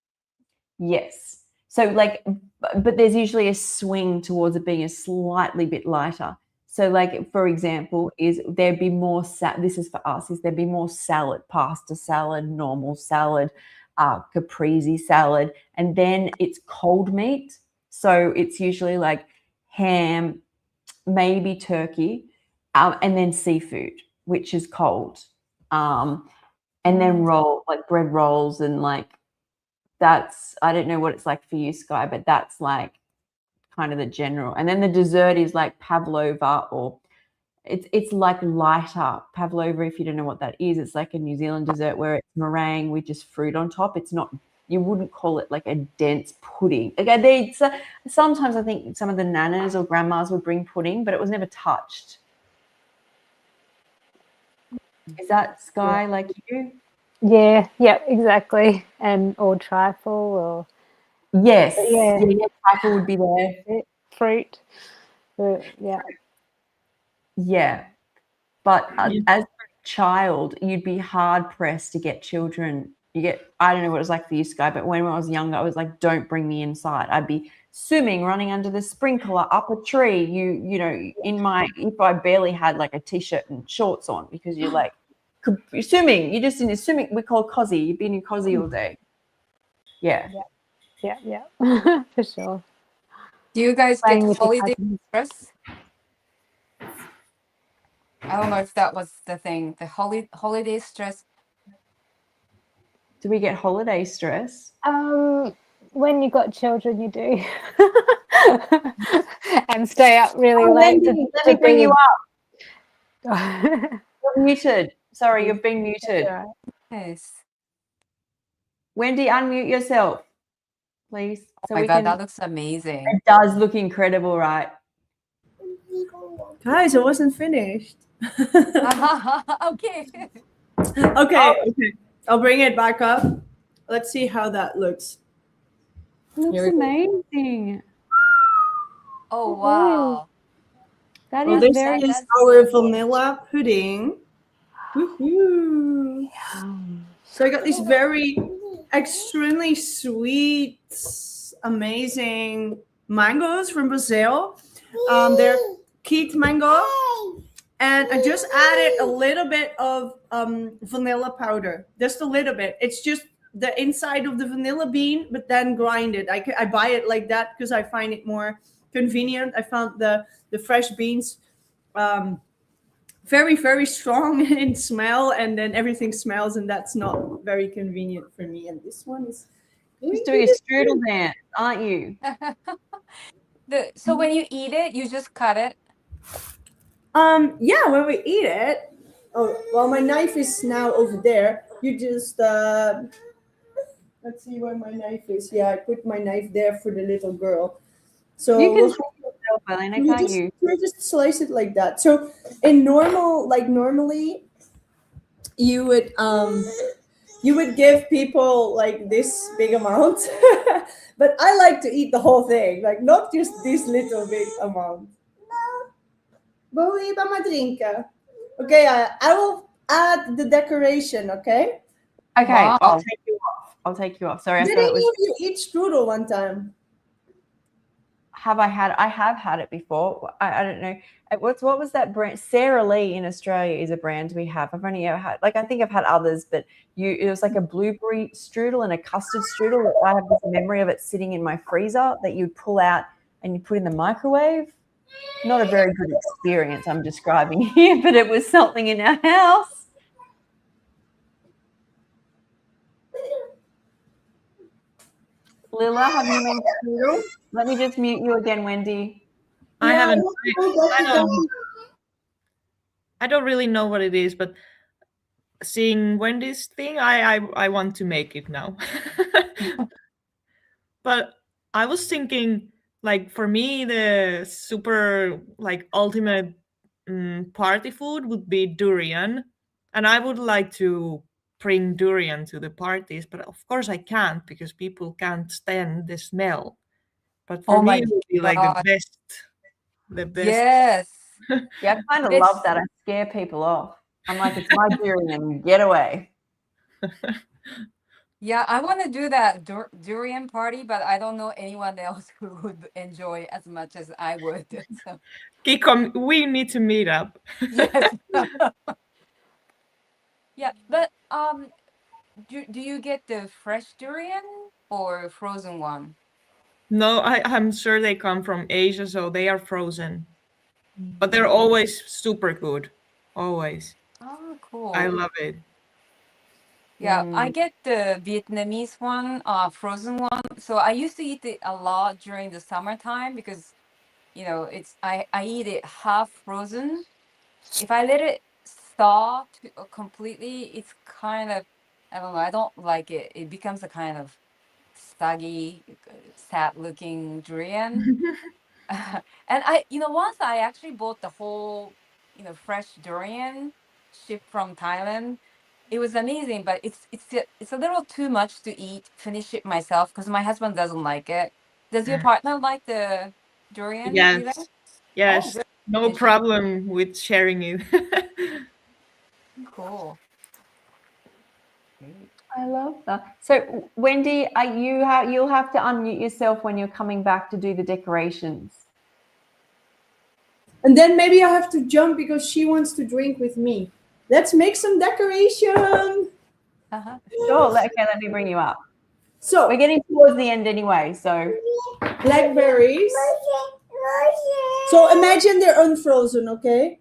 A: Yes. So like, but there's usually a swing towards it being a slightly bit lighter. So like, for example, is there'd be more, this is for us, is there'd be more salad, pasta salad, normal salad, caprese salad, and then it's cold meat. So it's usually like ham, maybe turkey, and then seafood, which is cold. And then bread rolls, and like, that's, I don't know what it's like for you, Sky, but that's like kind of the general. And then the dessert is like pavlova, or it's like lighter pavlova. If you don't know what that is, it's like a New Zealand dessert where it's meringue with just fruit on top. It's not, you wouldn't call it like a dense pudding. Okay, sometimes I think some of the nanas or grandmas would bring pudding, but it was never touched. Is that, Sky, like you?
D: Yeah, exactly. And or trifle or
A: Yes.
D: Yeah.
A: Trifle would be there.
D: fruit. Yeah.
A: Yeah. But as a child, you'd be hard pressed to get children. I don't know what it was like for you, Sky, but when I was younger, I was like, don't bring me inside. I'd be swimming, running under the sprinkler, up a tree. If I barely had like a t-shirt and shorts on, because you're like, you're swimming. You're just in your swimming. We call it cosy. You've been in cosy all day. Yeah.
D: Yeah. For sure.
B: Do you guys
D: Playing
B: get
D: with your
B: holiday
D: cousins.
B: stress? I don't know if that was the thing. The holiday stress.
A: Do we get holiday stress?
D: When you got children, you do, and stay up really
A: Oh,
D: late.
A: Wendy, let me bring you up.
D: up.
A: You're muted. Sorry, you've been muted.
B: Yes.
A: Wendy, unmute yourself, please.
B: Oh my God, that looks amazing.
A: It does look incredible, right?
F: Guys, I wasn't finished.
B: Okay.
F: Okay. I'll bring it back up. Let's see how that looks.
A: Looks amazing.
B: Oh wow.
A: That
F: Well,
A: is
F: this
A: very.
F: is our vanilla pudding. Woohoo! So I got these very extremely sweet, amazing mangoes from Brazil. They're Keat mango. And I just added a little bit of vanilla powder, just a little bit. It's just the inside of the vanilla bean, but then grind it. I buy it like that because I find it more convenient. I found the fresh beans very, very strong in smell, and then everything smells, and that's not very convenient for me. And this one is
A: Just doing a strudel dance, aren't you?
B: So when you eat it, you just cut it.
F: Yeah, when we eat it. Oh, well, my knife is now over there. You just let's see where my knife is. Yeah, I put my knife there for the little girl. So
A: You can slice yourself, Elena, can't you?
F: You just slice it like that. So in normally you would give people like this big amount, but I like to eat the whole thing, like not just this little big amount. Vou ir para uma drinka. Okay, I will add the decoration. Okay.
A: Okay,
B: Wow.
A: I'll take you off. Sorry, I thought
F: Didn't
A: it was.
F: you eat strudel one time?
A: Have I had? I have had it before. I don't know. What was that brand? Sara Lee in Australia is a brand we have. I've only ever had, like, I think I've had others, but it was like a blueberry strudel and a custard strudel. I have this memory of it sitting in my freezer that you'd pull out and you put in the microwave. Not a very good experience I'm describing here, but it was something in our house. Lilla, have you made strudel? Let me just mute you again, Wendy.
E: I haven't. I don't really know what it is, but seeing Wendy's thing, I want to make it now. But I was thinking, like, for me, the super like ultimate party food would be durian, and I would like to bring durian to the parties, but of course I can't because people can't stand the smell. But for me, it would be like the best. The best.
B: Yes.
A: Yeah, I kind of love that. I scare people off. I'm like, it's my durian, get away.
B: Yeah, I want to do that durian party, but I don't know anyone else who would enjoy as much as I would. So.
E: Kiko, we need to meet up.
B: Yes. Yeah, but do you get the fresh durian or frozen one?
E: No, I'm sure they come from Asia, so they are frozen. But they're always super good. Always.
B: Oh, cool.
E: I love it.
B: Yeah, I get the Vietnamese one, frozen one. So I used to eat it a lot during the summertime because, you know, I eat it half frozen. If I let it thaw completely, it's kind of, I don't know, I don't like it. It becomes a kind of saggy, sad-looking durian. And once I actually bought the whole, fresh durian shipped from Thailand. It was amazing, but it's a little too much to eat, finish it myself because my husband doesn't like it. Does your partner like the durian?
E: Yes. Yes.
B: Oh,
E: no problem with sharing it.
B: Cool.
A: I love that. So, Wendy, you'll have to unmute yourself when you're coming back to do the decorations.
F: And then maybe I have to jump because she wants to drink with me. Let's make some decoration.
A: Sure. Okay, let me bring you up.
F: So
A: we're getting towards the end anyway. So
F: blackberries. So imagine they're unfrozen, okay?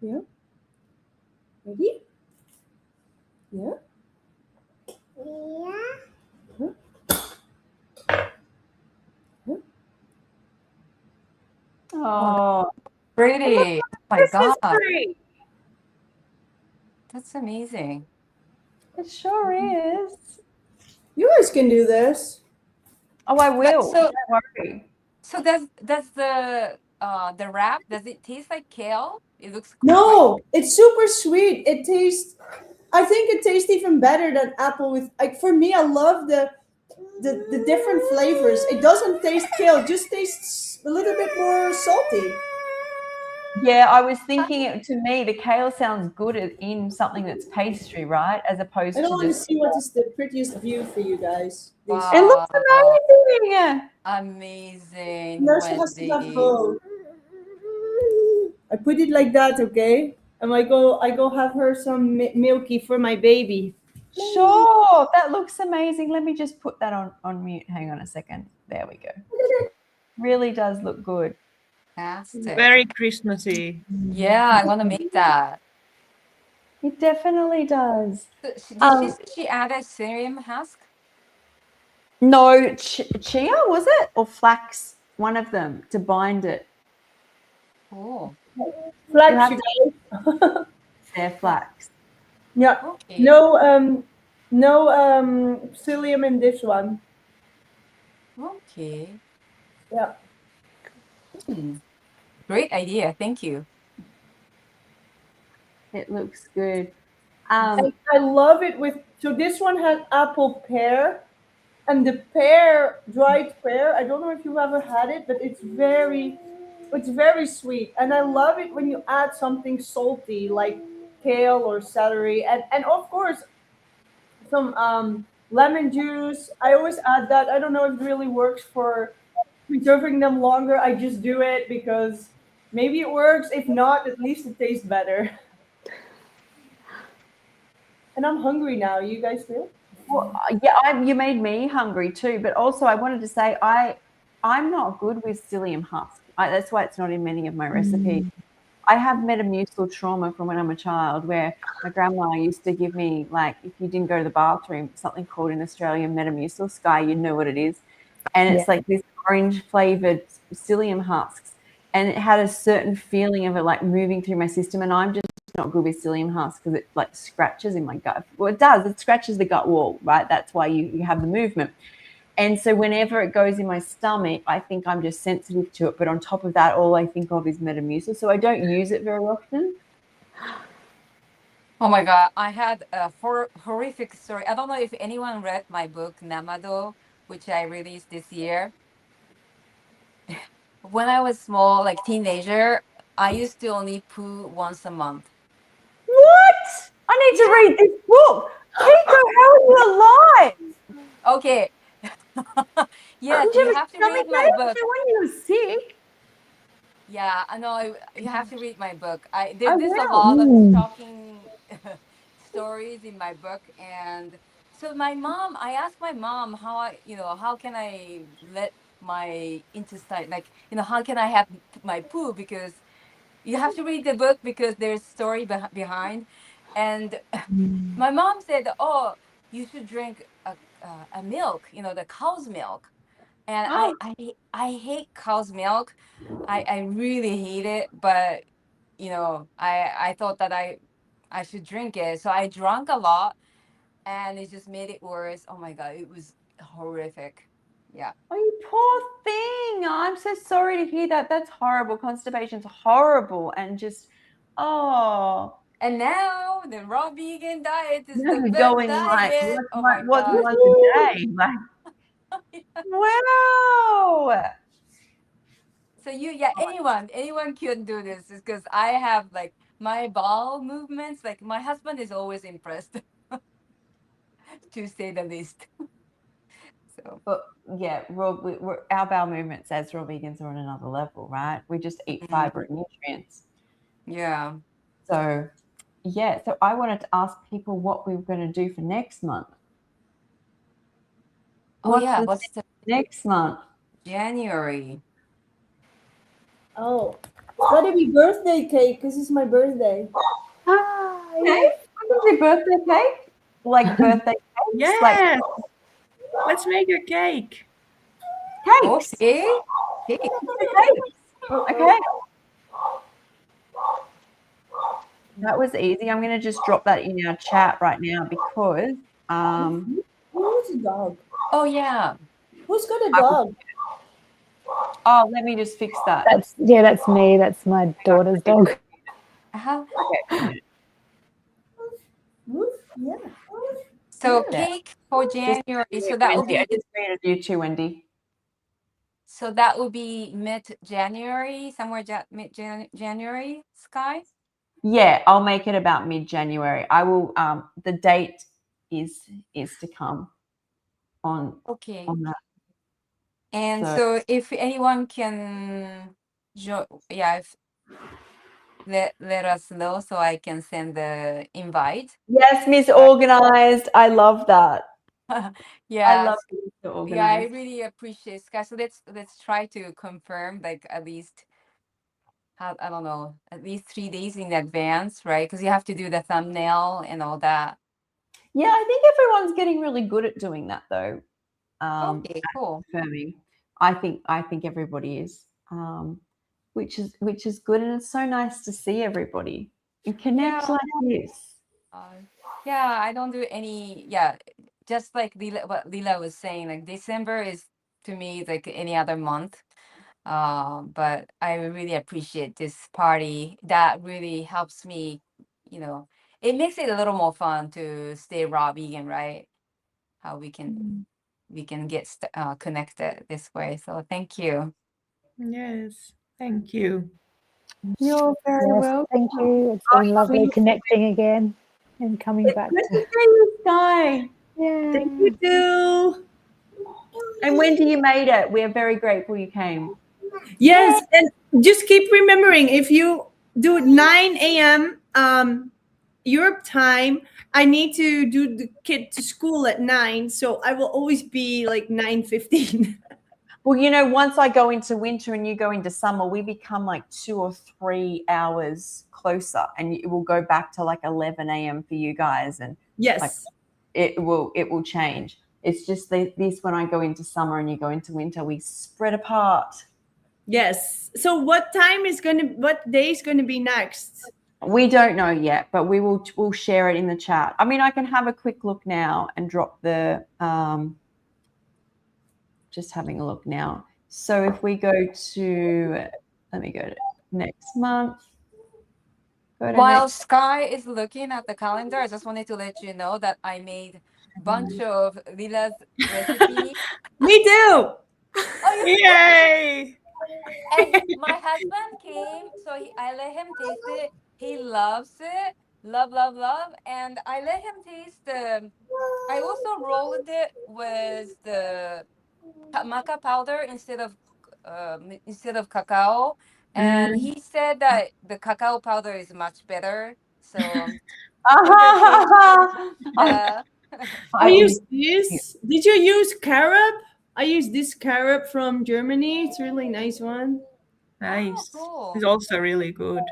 F: Yeah. Ready? Yeah.
A: Oh,
B: Pretty. Oh my
C: Christmas
B: God.
C: tree.
B: That's amazing.
A: it sure is.
F: You guys can do this.
A: Oh, I will.
B: So
A: Don't worry.
B: so does the wrap, does it taste like kale? It looks quite
F: No, it's super sweet. It tastes. I think it tastes even better than apple with. Like for me, I love the different flavors. It doesn't taste kale. It just tastes a little bit more salty.
A: Yeah, I was thinking it to me, the kale sounds good in something that's pastry, right? As opposed
F: I don't
A: to
F: want to
A: just.
F: see what is the prettiest view for you guys.
A: It looks
B: wow.
A: amazing.
B: Amazing,
F: Nash has to have
B: Wendy.
F: both. I put it like that, okay? And I go have her some milky for my baby.
A: Sure, that looks amazing. Let me just put that on mute. Hang on a second. There we go. Really does look good.
B: Fantastic.
E: Very Christmassy.
B: Yeah, I want to make that.
A: It definitely does.
B: So did
A: Um,
B: she add a cereal husk?
A: No, chia was it or flax? One of them to bind it.
B: Oh,
A: You
F: Flax,
A: have
F: you
A: to
F: guys.
A: their flax.
F: Yeah.
B: okay.
F: No psyllium in this one.
B: Okay.
F: Yeah.
B: Hmm. Great idea. Thank you.
A: It looks good.
F: And I love it with. So this one has apple pear, and the pear, dried pear. I don't know if you've ever had it, but it's very sweet, and I love it when you add something salty like kale or celery, and of course some lemon juice. I always add that. I don't know if it really works for preserving them longer. I just do it because maybe it works. If not, at least it tastes better. And I'm hungry now. You guys feel?
A: Well, yeah, you made me hungry too. But also, I wanted to say I'm not good with psyllium husk. That's why it's not in many of my recipes. I have metamucil trauma from when I'm a child, where my grandma used to give me, like, if you didn't go to the bathroom, something called in Australia metamucil. Sky, you know what it is, and it's like this orange flavored psyllium husks, and it had a certain feeling of it like moving through my system, and I'm just not good with psyllium husks because it like scratches in my gut. Well, it does. It scratches the gut wall, right? That's why you have the movement. And so whenever it goes in my stomach, I think I'm just sensitive to it. But on top of that, all I think of is Metamucil. So I don't use it very often.
B: Oh my God, I had a horrific story. I don't know if anyone read my book Namado, which I released this year. When I was small, like teenager, I used to only poo once a month.
A: What? I need to read this book. Kiko, how are you alive?
B: Okay. Yes,
A: Did you
B: you
A: have a
B: have to
A: stomach
B: read my
A: ache?
B: book.
A: So when you were sick?
B: Yeah, I know. You have to read my book.
A: I
B: There's a
A: will.
B: lot of shocking stories in my book, and so I asked my mom how can I let my intestine, like, how can I have my poo, because you have to read the book because there's story behind, and my mom said, "Oh, you should drink a milk, the cow's milk." And
A: Oh,
B: I hate cow's milk. I really hate it, but I thought that I should drink it. So I drank a lot, and it just made it worse. Oh my God, it was horrific. Yeah.
A: oh, you poor thing. I'm so sorry to hear that. That's horrible. Constipation's horrible. And just, oh.
B: And now the raw vegan diet is
A: Now
B: the
A: you're
B: best
A: going like,
B: diet. Oh my
A: what's
B: God.
A: once a day? Like, wow.
B: So anyone can do this, because I have like my bowel movements. Like my husband is always impressed, to say the least. So
A: But yeah, our bowel movements as raw vegans are on another level, right? We just eat fiber and nutrients.
B: yeah.
A: So, yeah. So I wanted to ask people what we were going to do for next month.
B: Oh
A: What's
B: yeah,
A: the
B: what's the
A: next month?
B: January?
F: Oh, it's gotta be birthday cake because it's my birthday.
A: Okay. What is your birthday cake? Like birthday cakes?
E: Yes.
A: Like
E: Let's make a cake.
A: cakes.
B: Okay. Cake.
A: Okay. That was easy. I'm going to just drop that in our chat right now because
F: Who's a dog?
B: Oh yeah.
F: Who's got a dog?
A: oh, let me just fix that.
D: That's me. That's my daughter's dog.
B: Uh-huh.
F: Woof, yeah.
B: So
A: Yeah.
B: cake for January. So that
A: Wendy,
B: would be
A: I just created you too, Wendy.
B: mid-January, somewhere mid-January, Sky.
A: Yeah, I'll make it about mid-January. I will. The date is to come on
B: Okay.
A: that.
B: And
A: So-
B: so if anyone can let us know so I can send the invite.
A: Yes, Miss Organized. I love that.
B: Yeah.
A: I love Mr.
B: Yeah, I
A: Organized.
B: really appreciate Sky. So let's try to confirm like at least I don't know, at least 3 days in advance, right? Because you have to do the thumbnail and all that.
A: Yeah, I think everyone's getting really good at doing that though.
B: Okay, cool.
A: Confirming. I think everybody is. Which is good, and it's so nice to see everybody and connect
B: Yeah.
A: like this.
B: Yeah, I don't do any. Just like what Lilla was saying, like December is to me like any other month. But I really appreciate this party. That really helps me. It makes it a little more fun to stay raw vegan, right? How we can get connected this way. So thank you.
E: Yes. Thank you.
A: You're very
D: Yes,
A: welcome.
D: thank you. It's been lovely connecting again and coming
A: It's
D: back
A: good to
D: to.
A: see you, Sky.
D: Yeah.
F: Thank you too.
A: And Wendy, you made it. We are very grateful you came.
F: Yes, and just keep remembering if you do 9 a.m. Europe time, I need to do the kid to school at 9, so I will always be like 9:15.
A: Well, once I go into winter and you go into summer, we become like 2 or 3 hours closer, and it will go back to like 11 a.m. for you guys, and
F: Yes.
A: like it will change. It's just this when I go into summer and you go into winter, we spread apart.
F: Yes. So what day is gonna be next?
A: We don't know yet, but we'll share it in the chat. I mean, I can have a quick look now and drop the just having a look now. So if we go to, let me go to next month.
B: While Sky is looking at the calendar, I just wanted to let you know that I made a bunch of Lilla's recipe.
F: Me too.
B: Oh,
E: Yay!
B: and my husband came, so I let him taste it. He loves it. Love, love, love. And I let him taste I also rolled it with the maca powder instead of cacao. And he said that the cacao powder is much better. So
F: I use this. Did you use carob? I use this carob from Germany. It's a really nice one.
E: Nice.
B: cool.
E: It's also really good.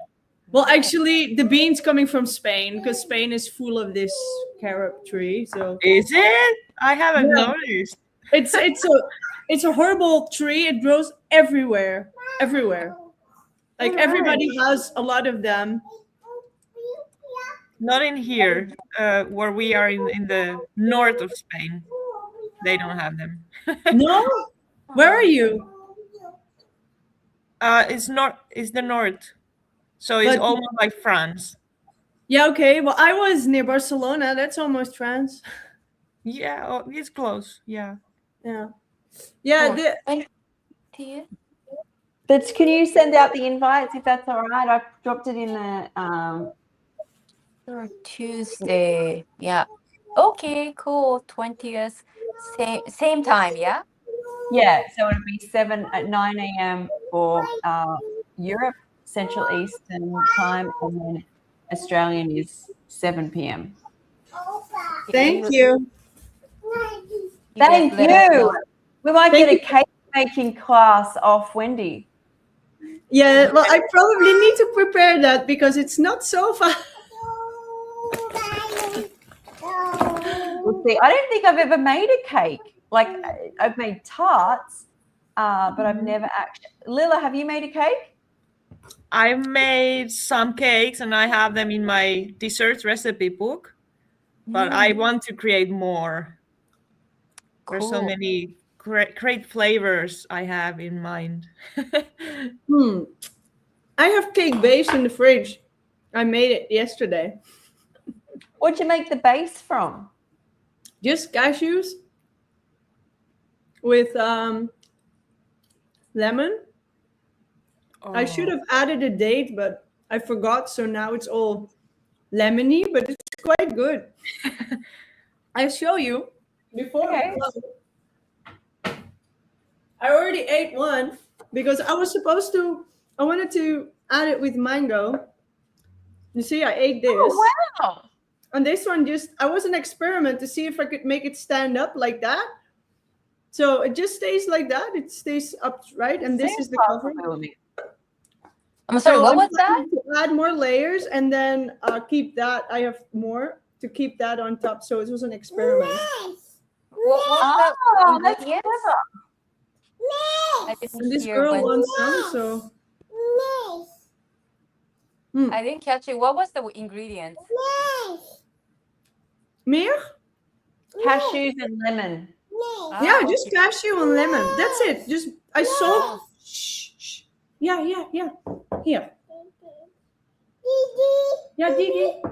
F: Well, actually, the beans coming from Spain because Spain is full of this carob tree. So
E: Is it? I haven't
F: Yeah.
E: noticed.
F: it's a horrible tree. It grows everywhere. Like
A: Alright.
F: everybody has a lot of them.
E: Not in here, where we are in the north of Spain. They don't have them.
F: No? Where are you?
E: It's the north. So it's
F: But-
E: almost like France.
F: Yeah, okay. Well, I was near Barcelona. That's almost France.
E: Yeah, oh, it's close. Yeah.
F: Yeah. Yeah,
A: Can you send out the invites if that's all right? I've dropped it in the
B: Or Tuesday. Yeah. Okay, cool. 20th. Same time, yeah?
A: yeah, so it'll be 9 a.m. for Europe, Central Eastern time, and then Australian is 7 p.m.
F: thank you.
B: guys
A: Thank
B: let us
A: you.
B: know.
A: We might
F: Thank
A: get a
F: you.
A: cake making class off Wendy.
F: Yeah, well, I probably need to prepare that because it's not so fun.
A: We'll see. I don't think I've ever made a cake. Like I've made tarts, but I've never actually. Lilla, have you made a cake?
E: I've made some cakes and I have them in my dessert recipe book, but I want to create more. There's so
B: Cool.
E: many great flavors I have in mind.
F: I have cake base in the fridge. I made it yesterday.
A: What'd you make the base from?
F: Just cashews with lemon. I should have added a date, but I forgot. So now it's all lemony, but it's quite good. I'll show you before.
A: Okay.
F: I already ate one because I wanted to add it with mango. You see, I ate this.
A: Oh, wow.
F: And this one I was an experiment to see if I could make it stand up like that. So it just stays like that. It stays upright. And this is the cover.
B: I'm sorry, what was that?
F: To add more layers and then keep that. I have more to keep that on top. So it was an experiment.
B: Oh,
A: that's
B: yes. I didn't
F: And this
B: hear
F: girl
B: when-
F: wants some, so.
B: I didn't catch it. What was the ingredient?
F: Meer?
A: Cashews and lemon.
F: Yeah,
B: Oh,
F: just cashew and lemon. That's it. Just I soak. Shh. Yeah. Here. Yeah, Didi.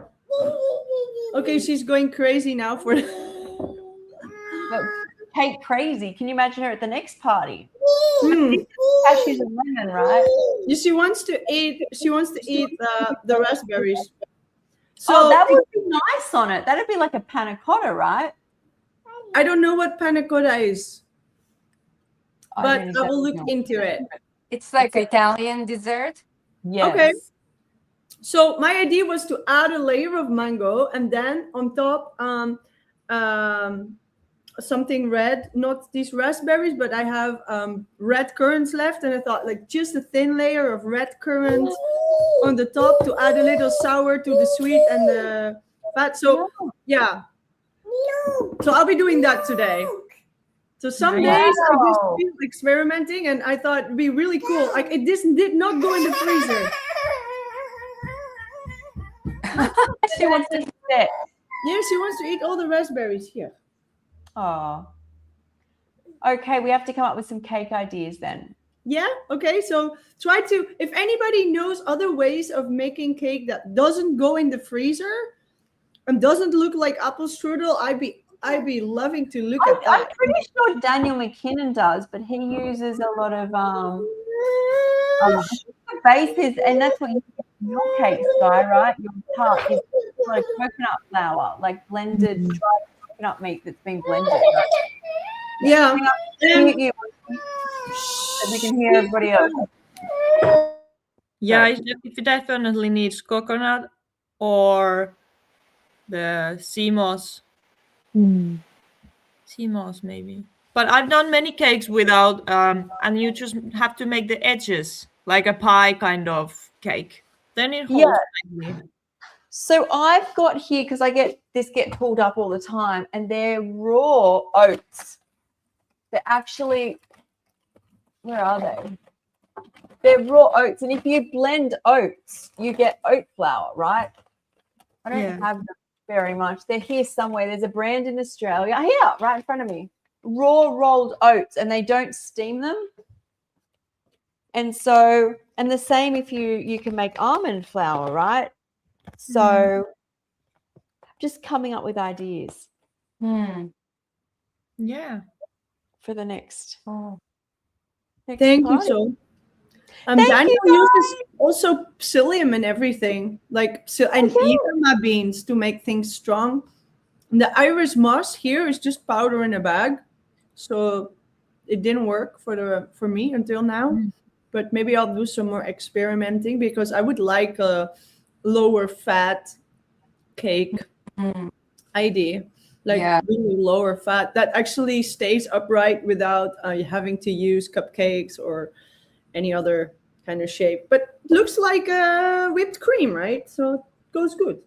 F: Okay, she's going crazy now for.
A: But cake crazy. Can you imagine her at the next party?
F: Mm.
A: Cashews and lemon, right?
F: Yeah, she wants to eat the raspberries. So
A: Oh, that would be nice on it. That'd be like a panna cotta, right?
F: I don't know what panna cotta is, but
A: don't
F: I
A: know.
F: will look into it.
B: it's like Italian dessert.
A: Yes.
F: Okay. So my idea was to add a layer of mango and then on top something red, not these raspberries, but I have red currants left, and I thought like just a thin layer of red currant on the top to add a little sour to the sweet and the fat. So yeah. So I'll be doing that today. So some days I just feel experimenting, and I thought it'd be really cool. Like this did not go in the freezer.
A: She wants to sit.
F: Yeah, she wants to eat all the raspberries here.
A: Oh. Okay, we have to come up with some cake ideas then.
F: Yeah, okay. So try to, if anybody knows other ways of making cake that doesn't go in the freezer and doesn't look like apple strudel, I'd be loving to look at
A: I'm
F: that.
A: pretty sure Daniel McKinnon does, but he uses a lot of bases, and that's what you get in your cake, Sky, right? Your tart is like coconut flour, like blended dried coconut meat that's been blended. Right?
F: Yeah.
A: Mute you so we can hear everybody else.
E: Yeah, it definitely needs coconut or the sea moss. Sea moss maybe. But I've done many cakes without, and you just have to make the edges like a pie kind of cake. Then it holds nicely.
A: So I've got here, because I get pulled up all the time, and they're raw oats. They're actually, where are they? They're raw oats, and if you blend oats, you get oat flour, right? I don't have them very much. They're here somewhere. There's a brand in Australia. Here, right in front of me. Raw rolled oats, and they don't steam them. And so, and the same if you can make almond flour, right? So just coming up with ideas
E: Yeah.
A: for the next
F: Thank you
A: party.
F: so.
A: Thank
F: Daniel
A: you,
F: uses also psyllium and everything, like and yama beans to make things strong. And the Irish moss here is just powder in a bag, so it didn't work for me until now. But maybe I'll do some more experimenting because I would like a lower fat cake idea. like
B: Yeah.
F: really lower fat that actually stays upright without having to use cupcakes or any other kind of shape. But looks like whipped cream, right? So it goes good.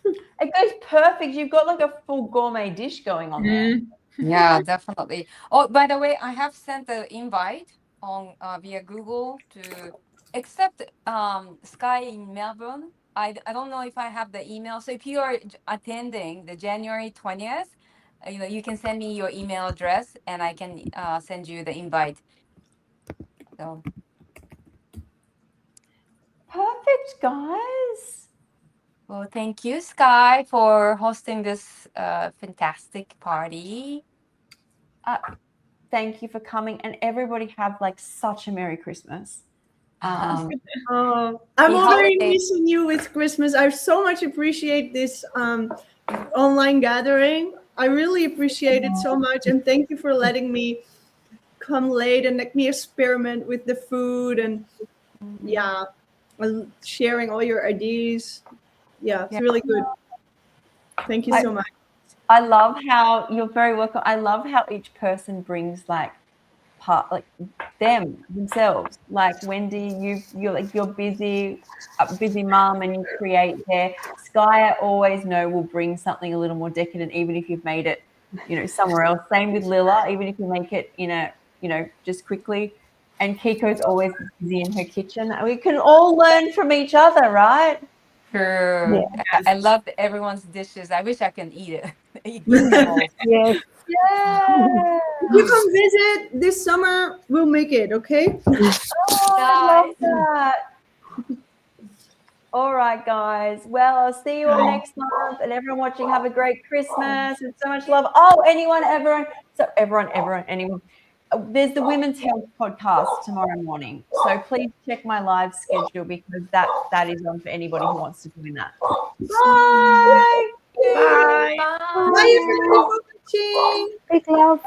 A: It goes perfect. You've got like a full gourmet dish going on there.
E: Mm.
B: Yeah, definitely. Oh, by the way, I have sent the invite on via Google to except Sky in Melbourne. I don't know if I have the email. So if you are attending the January 20th, you can send me your email address and I can send you the invite. So
A: Perfect, guys.
B: well, thank you, Sky, for hosting this fantastic party.
A: Thank you for coming, and everybody have like such a Merry Christmas.
F: I'm
B: The
F: already
B: holiday.
F: missing you with Christmas. I so much appreciate this online gathering. I really appreciate it so much, and thank you for letting me come late and let me experiment with the food and sharing all your ideas. Yeah, it's really good. Thank you so much.
A: I love how you're very welcome. I love how each person brings like themselves. Like Wendy, you're busy, a busy mom, and you create there. Sky, I always know will bring something a little more decadent, even if you've made it, somewhere else. Same with Lilla, even if you make it in a, just quickly. And Kiko's always busy in her kitchen. We can all learn from each other, right?
B: True.
D: Yeah.
B: I love everyone's dishes. I wish I can eat it. Eat them all.
D: Yes.
A: Yeah.
F: If you come visit this summer, we'll make it, okay?
A: Oh, I love that. All right, guys. Well, I'll see you all next month. And everyone watching, have a great Christmas and so much love. Oh, anyone. There's the Women's Health podcast tomorrow morning. So please check my live schedule because that is on for anybody who wants to join that. Bye.
E: Bye.
F: Bye, everyone.
D: Big love.